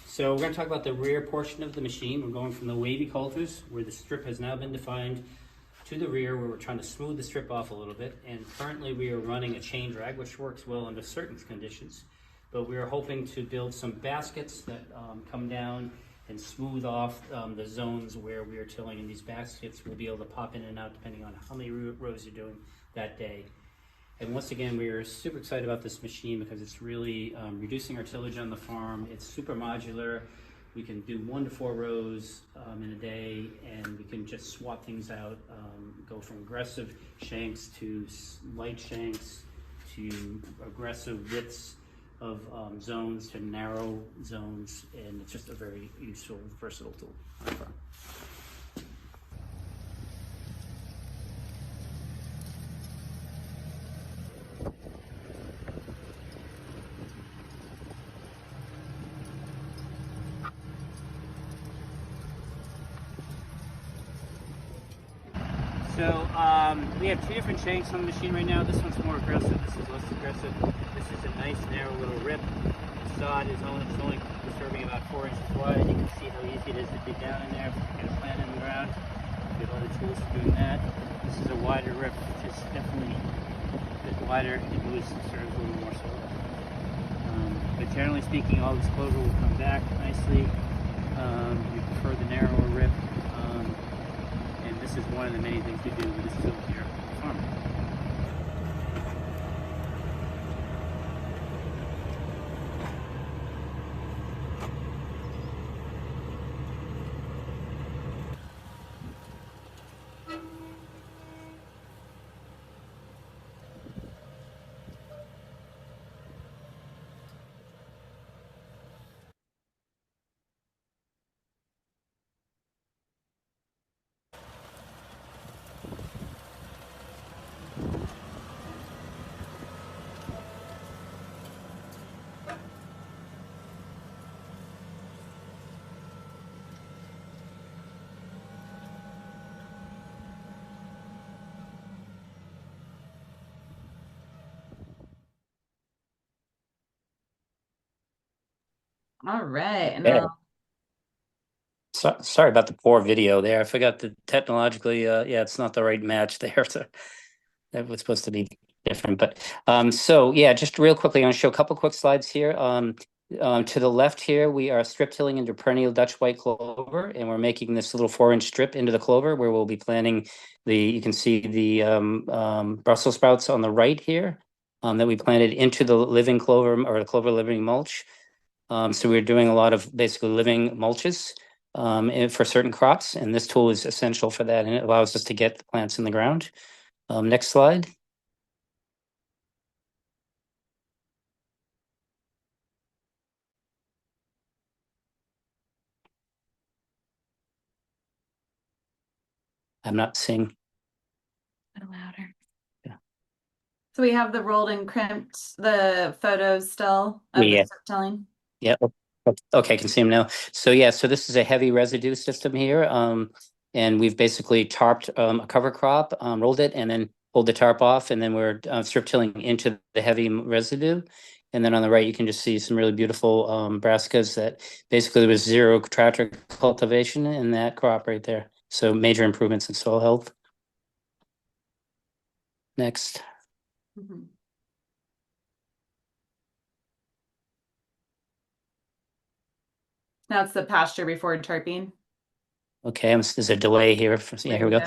So we're going to talk about the rear portion of the machine. We're going from the wavy coulters, where the strip has now been defined, to the rear, where we're trying to smooth the strip off a little bit. And currently we are running a chain drag, which works well under certain conditions. But we are hoping to build some baskets that come down and smooth off the zones where we are tilling. And these baskets will be able to pop in and out depending on how many rows you're doing that day. And once again, we are super excited about this machine because it's really reducing our tillage on the farm. It's super modular. We can do 1 to 4 rows in a day, and we can just swap things out, go from aggressive shanks to light shanks to aggressive widths of zones to narrow zones, and it's just a very useful, versatile tool on the farm. So we have 2 different shanks on the machine right now. This one's more aggressive, this is less aggressive. This is a nice narrow little rip. The sod is only disturbing about 4 inches wide. You can see how easy it is to dig down in there. Get a plant in the ground. We have other tools for doing that. This is a wider rip, which is definitely a bit wider and loose and serves a little more so. But generally speaking, all this clover will come back nicely. We prefer the narrower rip. This is one of the many things we do with this tool here on the farm. All right. And Yeah. Sorry about the poor video there. I forgot that technologically, yeah, it's not the right match there. So that was supposed to be different. But so yeah, just real quickly, I'm going to show a couple quick slides here. To the left here, we are strip tilling into perennial Dutch white clover, and we're making this little 4-inch strip into the clover where we'll be planting you can see the Brussels sprouts on the right here that we planted into the living clover or the clover living mulch. So we're doing a lot of basically living mulches for certain crops, and this tool is essential for that, and it allows us to get the plants in the ground. Next slide. I'm not seeing. a little louder. Yeah. So we have the rolled and crimped, the photos still of the Yeah. strip tilling. Yeah. Okay, I can see them now. So yeah, so this is a heavy residue system here. And we've basically tarped a cover crop, rolled it, and then pulled the tarp off, and then we're strip tilling into the heavy residue. And then on the right, you can just see some really beautiful brassicas that basically there was zero tractor cultivation in that crop right there. So major improvements in soil health. Next. Mhm. Now it's the pasture before tarping. Okay, there's a delay here. Yeah, There here we you go.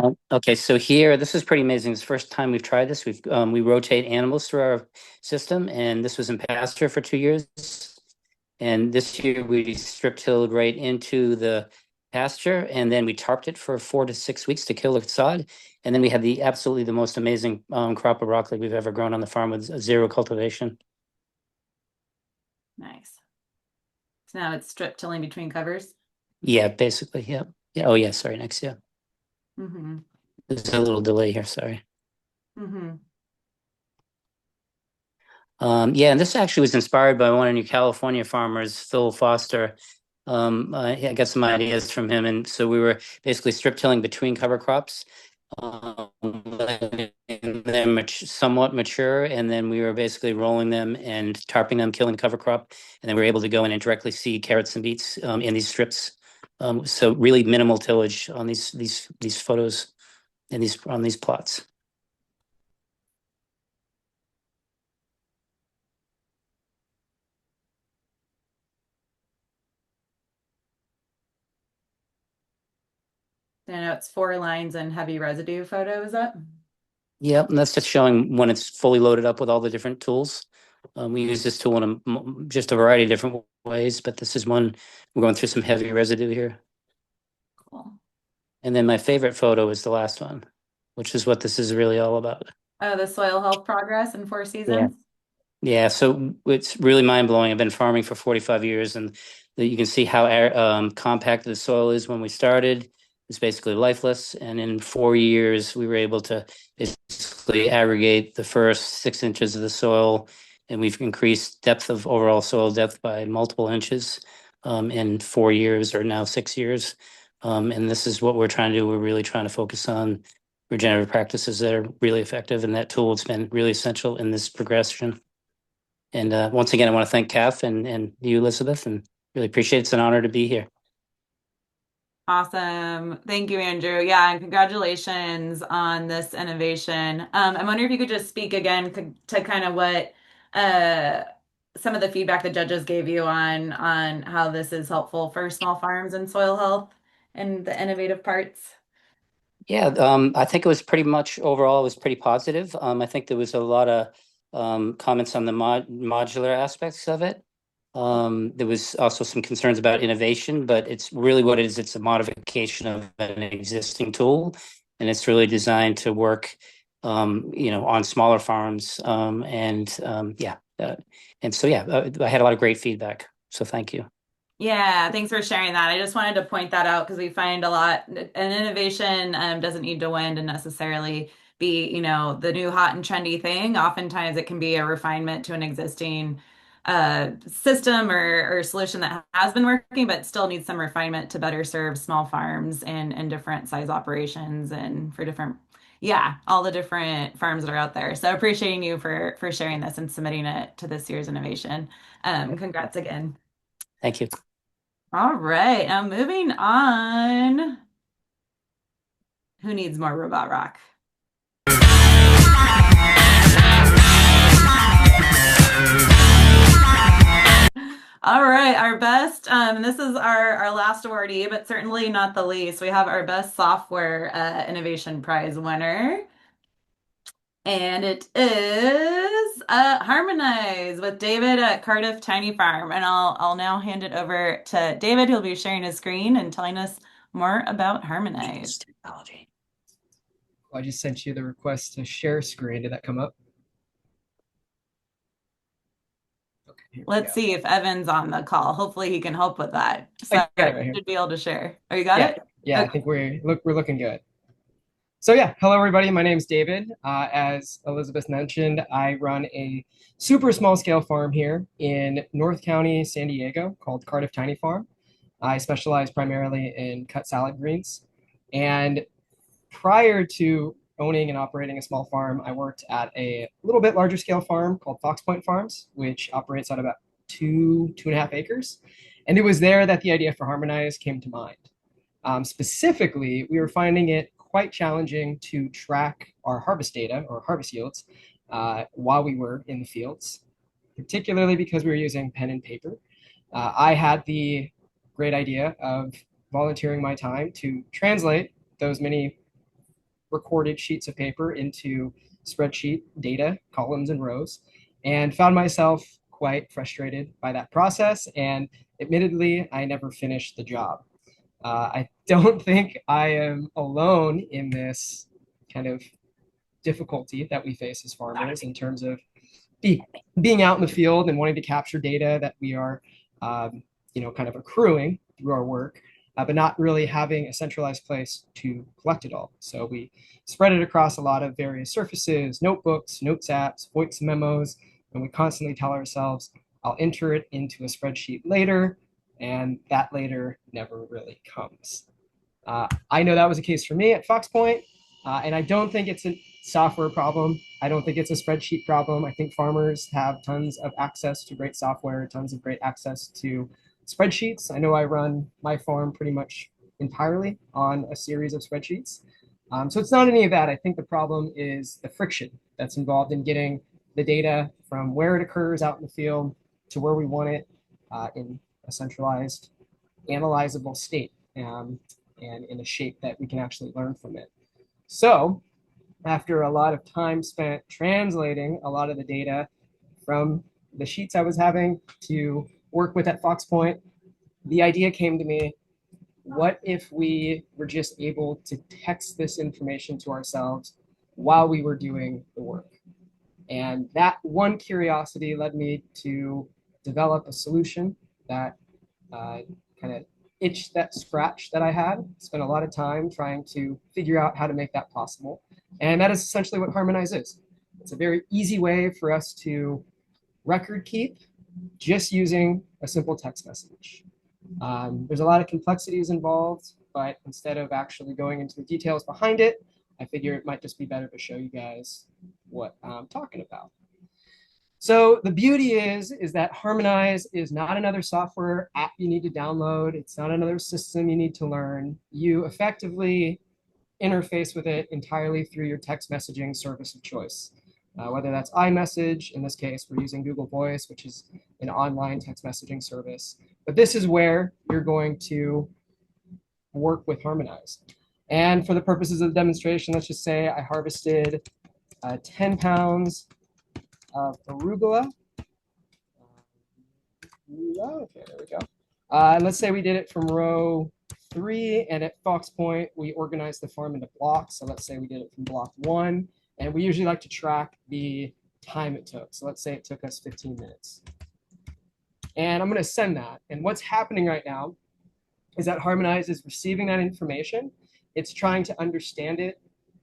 go. Okay, so here, this is pretty amazing. It's the first time we've tried this. We rotate animals through our system, and this was in pasture for 2 years. And this year we strip tilled right into the pasture, and then we tarped it for 4 to 6 weeks to kill the sod. And then we had the absolutely the most amazing crop of broccoli we've ever grown on the farm with zero cultivation. Nice. So now it's strip tilling between covers. Yeah, basically, yeah. Yeah. Oh, yeah. Sorry. Next, yeah. Mm-hmm. There's a little delay here. Sorry. Mm-hmm. Yeah, and this actually was inspired by one of New California farmers, Phil Foster. I got some ideas from him, and so we were basically strip tilling between cover crops, letting them somewhat mature, and then we were basically rolling them and tarping them, killing the cover crop, and then we were able to go in and directly see carrots and beets in these strips. So really minimal tillage on these photos and these on these plots. I know it's 4 lines and heavy residue photo, is that? Yep, and that's just showing when it's fully loaded up with all the different tools. We use this tool in just a variety of different ways, but this is one we're going through some heavy residue here. Cool. And then my favorite photo is the last one, which is what this is really all about. Oh, the soil health progress in 4 seasons. Yeah, so it's really mind blowing. I've been farming for 45 years, and you can see how compacted the soil is when we started. It's basically lifeless, and in 4 years, we were able to basically aggregate the first 6 inches of the soil, and we've increased depth of overall soil depth by multiple inches in 4 years or now 6 years. And this is what we're trying to do. We're really trying to focus on regenerative practices that are really effective, and that tool has been really essential in this progression. And once again, I want to thank CAFF and you, Elizabeth, and really appreciate it. It's an honor to be here. Awesome. Thank you, Andrew. Yeah, and congratulations on this innovation. I wonder if you could just speak again to kind of what uh, some of the feedback the judges gave you on how this is helpful for small farms and soil health and the innovative parts. Yeah, I think it was pretty much overall, it was pretty positive. I think there was a lot of comments on the modular aspects of it. There was also some concerns about innovation, but it's really what it is. It's a modification of an existing tool, and it's really designed to work, on smaller farms. And so I had a lot of great feedback. So thank you. Yeah, thanks for sharing that. I just wanted to point that out because we find a lot, an innovation doesn't need to win to necessarily be, the new hot and trendy thing. Oftentimes it can be a refinement to an existing system or solution that has been working, but still needs some refinement to better serve small farms and different size operations and for different, yeah, all the different farms that are out there. So appreciating you for sharing this and submitting it to this year's innovation. Congrats again. Thank you. All right, now moving on. Who needs more robot rock? All right, our best, this is our last awardee, but certainly not the least. We have our best software innovation prize winner. And it is Harmonize with David at Cardiff Tiny Farm. And I'll now hand it over to David, who'll be sharing his screen and telling us more about Harmonize. Technology. I just sent you the request to share screen. Did that come up? Okay, Let's see if Evan's on the call. Hopefully he can help with that. So I got it right here. should be able to share. Oh, you got it? Yeah, Okay. I think we're looking good. So yeah, hello everybody. My name's David. As Elizabeth mentioned, I run a super small scale farm here in North County, San Diego, called Cardiff Tiny Farm. I specialize primarily in cut salad greens. And prior to owning and operating a small farm, I worked at a little bit larger scale farm called Fox Point Farms, which operates on about 2.5 acres. And it was there that the idea for Harmonize came to mind. Specifically, we were finding it quite challenging to track our harvest data or harvest yields while we were in the fields, particularly because we were using pen and paper. I had the great idea of volunteering my time to translate those many recorded sheets of paper into spreadsheet data, columns and rows, and found myself quite frustrated by that process. And admittedly, I never finished the job. I don't think I am alone in this kind of difficulty that we face as farmers in terms of being out in the field and wanting to capture data that we are, kind of accruing through our work, but not really having a centralized place to collect it all. So we spread it across a lot of various surfaces, notebooks, notes apps, voice memos, and we constantly tell ourselves, I'll enter it into a spreadsheet later, and that later never really comes. I know that was the case for me at Fox Point, and I don't think it's a software problem. I don't think it's a spreadsheet problem. I think farmers have tons of access to great software, tons of great access to spreadsheets. I know I run my farm pretty much entirely on a series of spreadsheets. So it's not any of that. I think the problem is the friction that's involved in getting the data from where it occurs out in the field to where we want it in a centralized, analyzable state and in a shape that we can actually learn from it. So after a lot of time spent translating a lot of the data from the sheets I was having to work with at Fox Point, the idea came to me, what if we were just able to text this information to ourselves while we were doing the work? And that one curiosity led me to develop a solution that kind of itched that scratch that I had. Spent a lot of time trying to figure out how to make that possible. And that is essentially what Harmonize is. It's a very easy way for us to record keep just using a simple text message. There's a lot of complexities involved, but instead of actually going into the details behind it, I figure it might just be better to show you guys what I'm talking about. So the beauty is that Harmonize is not another software app you need to download. It's not another system you need to learn. You effectively interface with it entirely through your text messaging service of choice. Whether that's iMessage, in this case, we're using Google Voice, which is an online text messaging service. But this is where you're going to work with Harmonize. And for the purposes of the demonstration, let's just say I harvested 10 pounds of arugula. Okay, there we go. Let's say we did it from row 3, and at Fox Point, we organized the farm into blocks. So let's say we did it from block 1, and we usually like to track the time it took. So let's say it took us 15 minutes. And I'm going to send that. And what's happening right now is that Harmonize is receiving that information. It's trying to understand it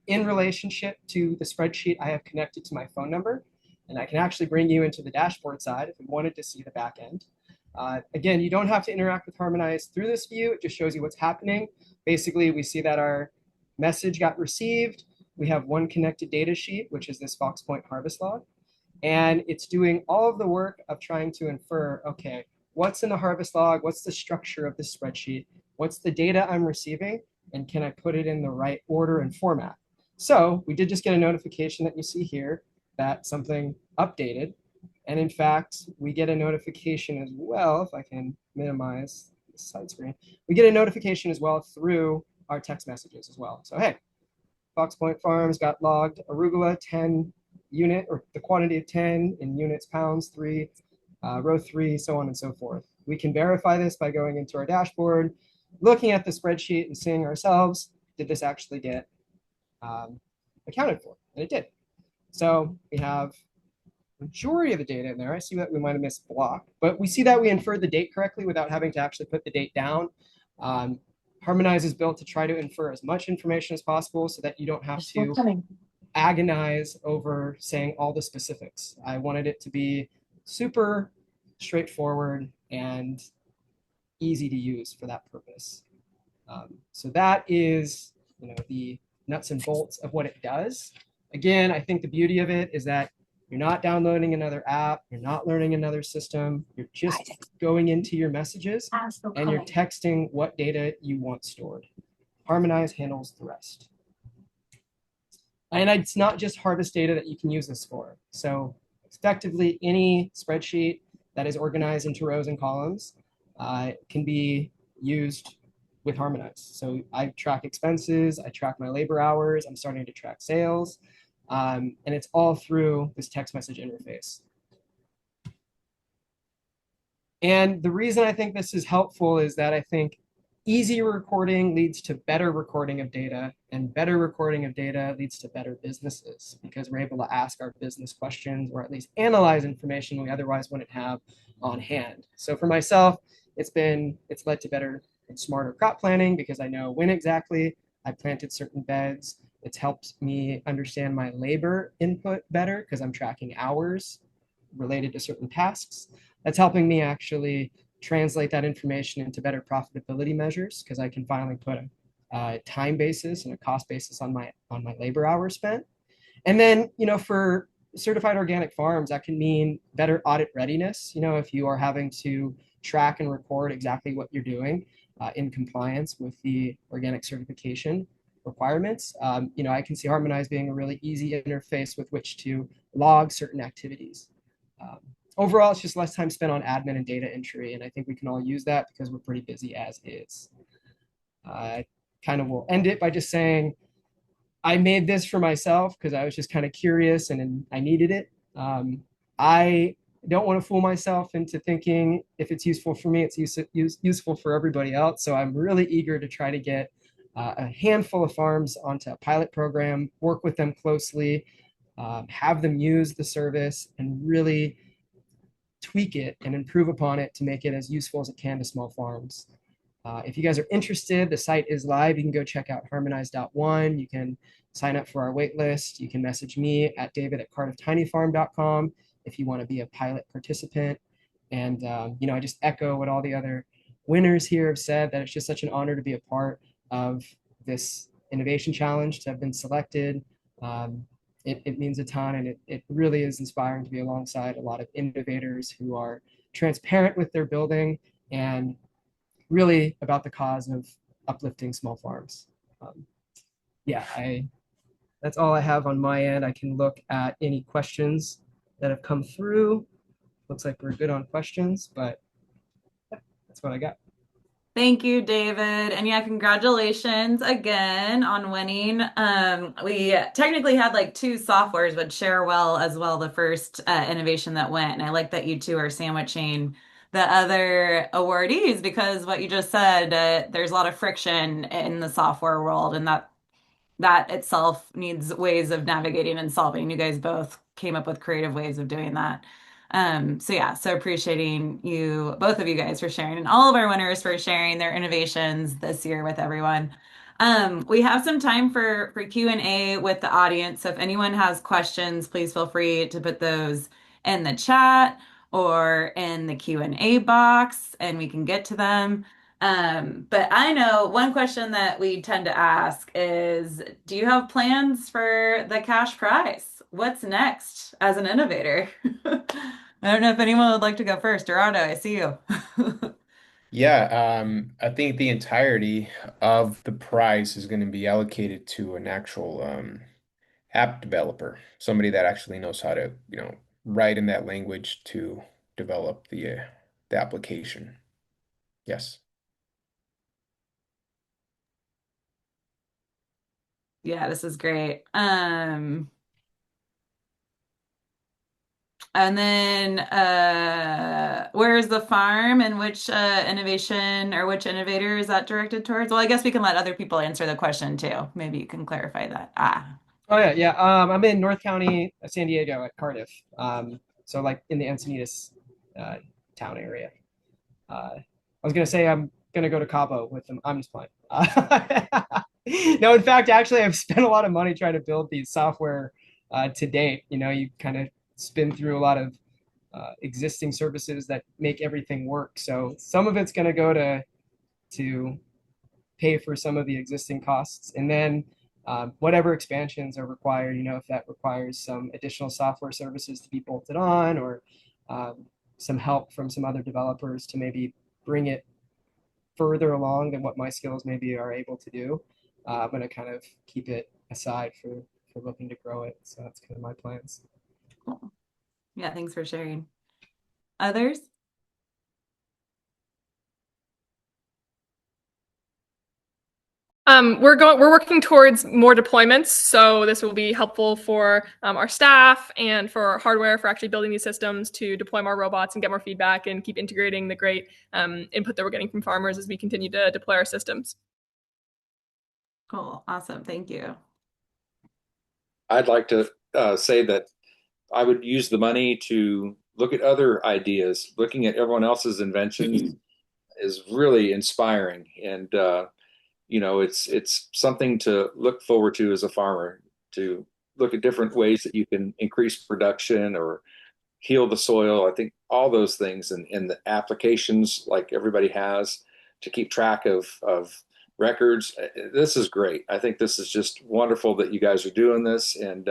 in relationship to the spreadsheet I have connected to my phone number. And I can actually bring you into the dashboard side if you wanted to see the back end. Again, you don't have to interact with Harmonize through this view. It just shows you what's happening. Basically, we see that our message got received. We have one connected data sheet, which is this Fox Point harvest log. And it's doing all of the work of trying to infer, okay, what's in the harvest log, what's the structure of the spreadsheet, what's the data I'm receiving, and can I put it in the right order and format? So we did just get a notification that you see here that something updated. And in fact, we get a notification as well, if I can minimize the side screen, we get a notification as well through our text messages as well. So, hey, Fox Point Farms got logged arugula 10 unit, or the quantity of 10 in units, pounds, 3, row 3, so on and so forth. We can verify this by going into our dashboard, looking at the spreadsheet and seeing ourselves, did this actually get accounted for? And it did. So we have majority of the data in there. I see that we might have missed a block, but we see that we inferred the date correctly without having to actually put the date down. Harmonize is built to try to infer as much information as possible so that you don't have to agonize over saying all the specifics. I wanted it to be super straightforward and easy to use for that purpose. So that is, the nuts and bolts of what it does. Again, I think the beauty of it is that you're not downloading another app, you're not learning another system, you're just going into your messages and you're texting what data you want stored. Harmonize handles the rest. And it's not just harvest data that you can use this for. So effectively, any spreadsheet that is organized into rows and columns can be used with Harmonize. So I track expenses, I track my labor hours, I'm starting to track sales, and it's all through this text message interface. And the reason I think this is helpful is that I think easy recording leads to better recording of data, and better recording of data leads to better businesses because we're able to ask our business questions or at least analyze information we otherwise wouldn't have on hand. So for myself, it's led to better and smarter crop planning because I know when exactly I planted certain beds. It's helped me understand my labor input better because I'm tracking hours related to certain tasks. That's helping me actually translate that information into better profitability measures because I can finally put a time basis and a cost basis on my labor hours spent. And then, for certified organic farms, that can mean better audit readiness. If you are having to track and record exactly what you're doing in compliance with the organic certification requirements, I can see Harmonize being a really easy interface with which to log certain activities. Overall, it's just less time spent on admin and data entry, and I think we can all use that because we're pretty busy as is. I kind of will end it by just saying I made this for myself because I was just kind of curious and I needed it. I don't want to fool myself into thinking if it's useful for me, it's useful for everybody else. So I'm really eager to try to get a handful of farms onto a pilot program, work with them closely, have them use the service, and really tweak it and improve upon it to make it as useful as it can to small farms. If you guys are interested, the site is live. You can go check out harmonize.one. You can sign up for our wait list. You can message me at david@cardifftinyfarm.com if you want to be a pilot participant. And, I just echo what all the other winners here have said, that it's just such an honor to be a part of this innovation challenge, to have been selected. It means a ton, and it really is inspiring to be alongside a lot of innovators who are transparent with their building and really about the cause of uplifting small farms. That's all I have on my end. I can look at any questions that have come through. Looks like we're good on questions, but that's what I got. Thank you, David. And yeah, congratulations again on winning. We technically had like two softwares, but Sharewell as well, the first innovation that went. And I like that you two are sandwiching the other awardees because what you just said, there's a lot of friction in the software world, and that itself needs ways of navigating and solving. You guys both came up with creative ways of doing that. So appreciating you, both of you guys for sharing, and all of our winners for sharing their innovations this year with everyone. We have some time for Q&A with the audience. So if anyone has questions, please feel free to put those in the chat or in the Q&A box and we can get to them. But I know one question that we tend to ask is, do you have plans for the cash prize? What's next as an innovator? I don't know if anyone would like to go first. Dorado, I see you. Yeah, I think the entirety of the price is going to be allocated to an actual app developer, somebody that actually knows how to, write in that language to develop the application. Yes. Yeah, this is great. And then where's the farm and which innovation or which innovator is that directed towards? Well, I guess we can let other people answer the question too. Maybe you can clarify that. Ah, Oh yeah, yeah. I'm in North County, San Diego at Cardiff. So like in the Encinitas uh, town area. I was gonna say I'm gonna go to Cabo with them. I'm just playing. No, in fact, actually, I've spent a lot of money trying to build the software to date. You know, you kind of spin through a lot of existing services that make everything work. So some of it's gonna go to pay for some of the existing costs, and then whatever expansions are required. You know, if that requires some additional software services to be bolted on, or some help from some other developers to maybe bring it further along than what my skills maybe are able to do. I'm going to kind of keep it aside for looking to grow it. So that's kind of my plans. cool. Yeah, thanks for sharing. Others? We're working towards more deployments, so this will be helpful for our staff and for hardware for actually building these systems to deploy more robots and get more feedback and keep integrating the great input that we're getting from farmers as we continue to deploy our systems. Cool. Awesome. Thank you. I'd like to say that I would use the money to look at other ideas. Looking at everyone else's inventions is really inspiring, and it's something to look forward to as a farmer. To look at different ways that you can increase production or heal the soil. I think all those things and the applications like everybody has to keep track of records. This is great. I think this is just wonderful that you guys are doing this, and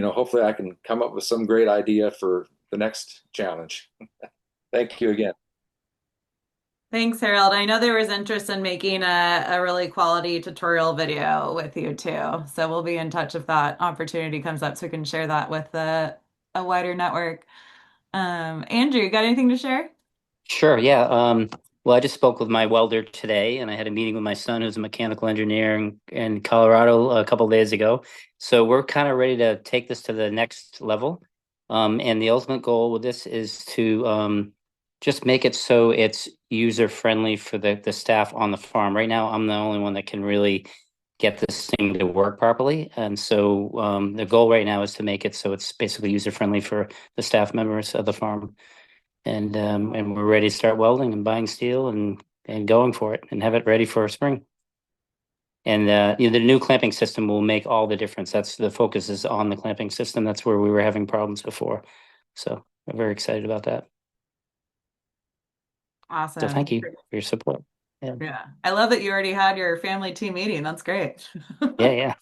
hopefully I can come up with some great idea for the next challenge. Thank you again. Thanks, Harold. I know there was interest in making a really quality tutorial video with you too. So we'll be in touch if that opportunity comes up so we can share that with a wider network. Andrew, you got anything to share? Sure, yeah. Well, I just spoke with my welder today, and I had a meeting with my son, who's a mechanical engineer in Colorado a couple days ago. So we're kind of ready to take this to the next level. And the ultimate goal with this is to just make it so it's user friendly for the staff on the farm. Right now, I'm the only one that can really get this thing to work properly. And so the goal right now is to make it so it's basically user friendly for the staff members of the farm, and we're ready to start welding and buying steel and going for it and have it ready for spring. And the new clamping system will make all the difference. That's the focus is on the clamping system. That's where we were having problems before. So I'm very excited about that. So thank Awesome. you for your support. Yeah, Yeah. I love that you already had your family team meeting. That's great. yeah, yeah.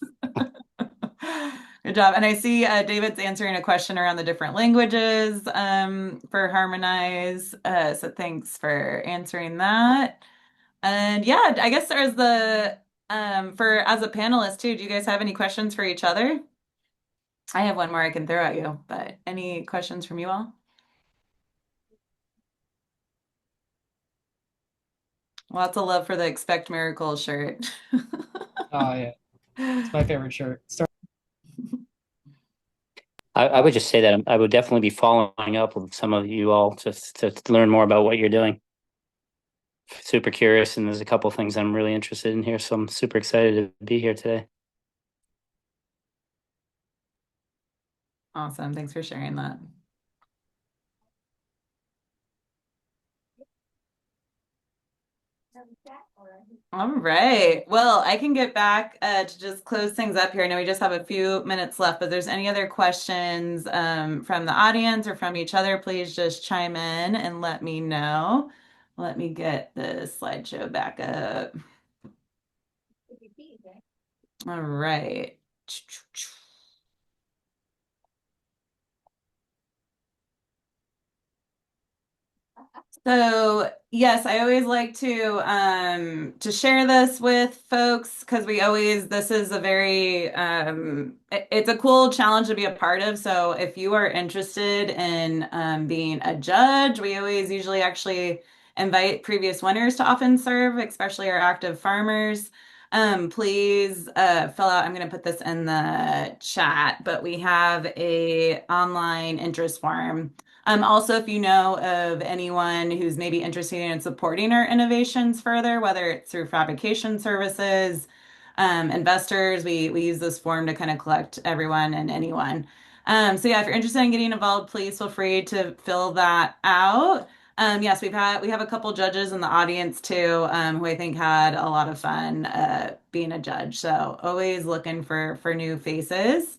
Good job. And I see David's answering a question around the different languages for Harmonize. So thanks for answering that. And yeah, I guess there's the for as a panelist too, do you guys have any questions for each other? I have one more I can throw at you, but any questions from you all? Lots of love for the Expect Miracles shirt. Oh yeah, it's my favorite shirt. I would just say that I would definitely be following up with some of you all to learn more about what you're doing. Super curious, and there's a couple things I'm really interested in here, so I'm super excited to be here today. Awesome. Thanks for sharing that. All right. Well, I can get back to just close things up here. I know we just have a few minutes left, but there's any other questions from the audience or from each other, please just chime in and let me know. Let me get the slideshow back up. All right. So yes, I always like to share this with folks because we always this is a very it's a cool challenge to be a part of. So if you are interested in being a judge, we always usually actually invite previous winners to often serve, especially our active farmers. Please fill out. I'm going to put this in the chat, but we have a online interest form. Also, if you know of anyone who's maybe interested in supporting our innovations further, whether it's through fabrication services, investors, we use this form to kind of collect everyone and anyone. So yeah, if you're interested in getting involved, please feel free to fill that out. Yes, we have a couple judges in the audience too, who I think had a lot of fun being a judge. So always looking for new faces.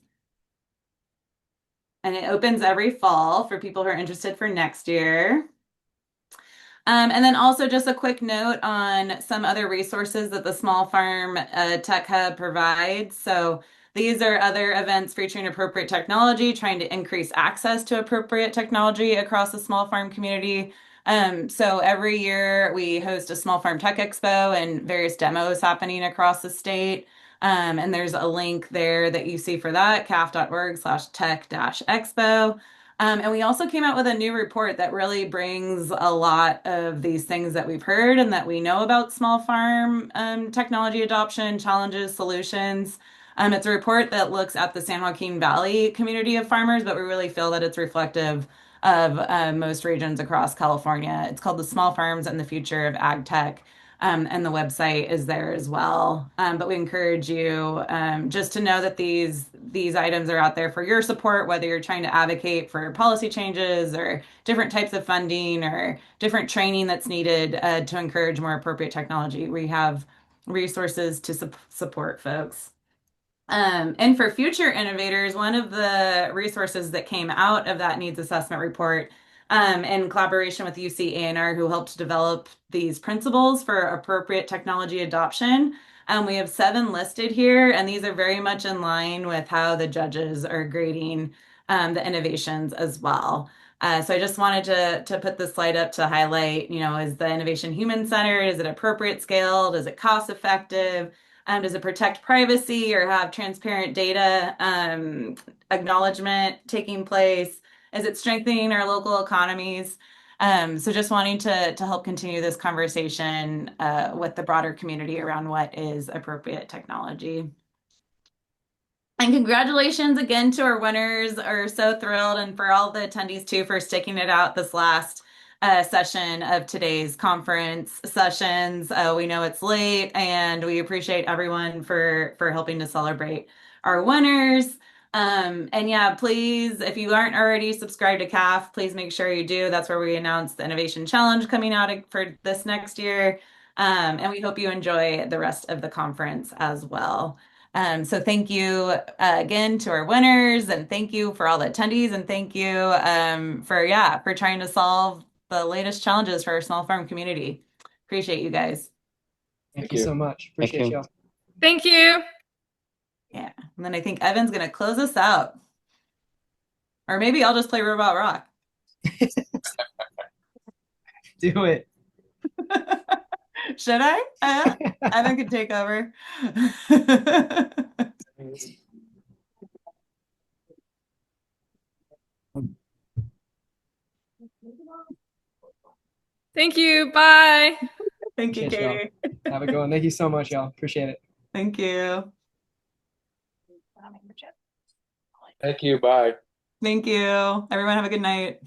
And it opens every fall for people who are interested for next year. And then also just a quick note on some other resources that the Small Farm Tech Hub provides. So these are other events featuring appropriate technology, trying to increase access to appropriate technology across the small farm community. So every year we host a Small Farm Tech Expo and various demos happening across the state. And there's a link there that you see for that, caf.org/tech-expo. And we also came out with a new report that really brings a lot of these things that we've heard and that we know about small farm technology adoption, challenges, solutions. It's a report that looks at the San Joaquin Valley community of farmers, but we really feel that it's reflective of most regions across California. It's called The Small Farms and the Future of Agtech. And the website is there as well. But we encourage you just to know that these items are out there for your support, whether you're trying to advocate for policy changes or different types of funding or different training that's needed to encourage more appropriate technology. We have resources to support folks. And for future innovators, one of the resources that came out of that needs assessment report, in collaboration with UC A&R, who helped develop these principles for appropriate technology adoption. We have 7 listed here, and these are very much in line with how the judges are grading the innovations as well. So I just wanted to put this slide up to highlight, is the innovation human-centered? Is it appropriate scaled? Is it cost effective? Does it protect privacy or have transparent data acknowledgement taking place? Is it strengthening our local economies? So just wanting to help continue this conversation with the broader community around what is appropriate technology. And congratulations again to our winners. Are so thrilled, and for all the attendees too for sticking it out this last session of today's conference sessions. We know it's late, and we appreciate everyone for helping to celebrate our winners. And yeah, please, if you aren't already subscribed to CAFF, please make sure you do. That's where we announce the Innovation Challenge coming out for this next year. And we hope you enjoy the rest of the conference as well. So thank you again to our winners, and thank you for all the attendees, and thank you for trying to solve the latest challenges for our small farm community. Appreciate you guys. Thank you so much. Appreciate you. Thank you. Yeah, and then I think Evan's gonna close us out, or maybe I'll just play Robot Rock. Do it. Should I? Evan could take over. Thank you. Bye. Thank you, Katie. Have a good one. Thank you so much, y'all. Appreciate it. Thank you. Thank you. Bye. Thank you. Everyone have a good night.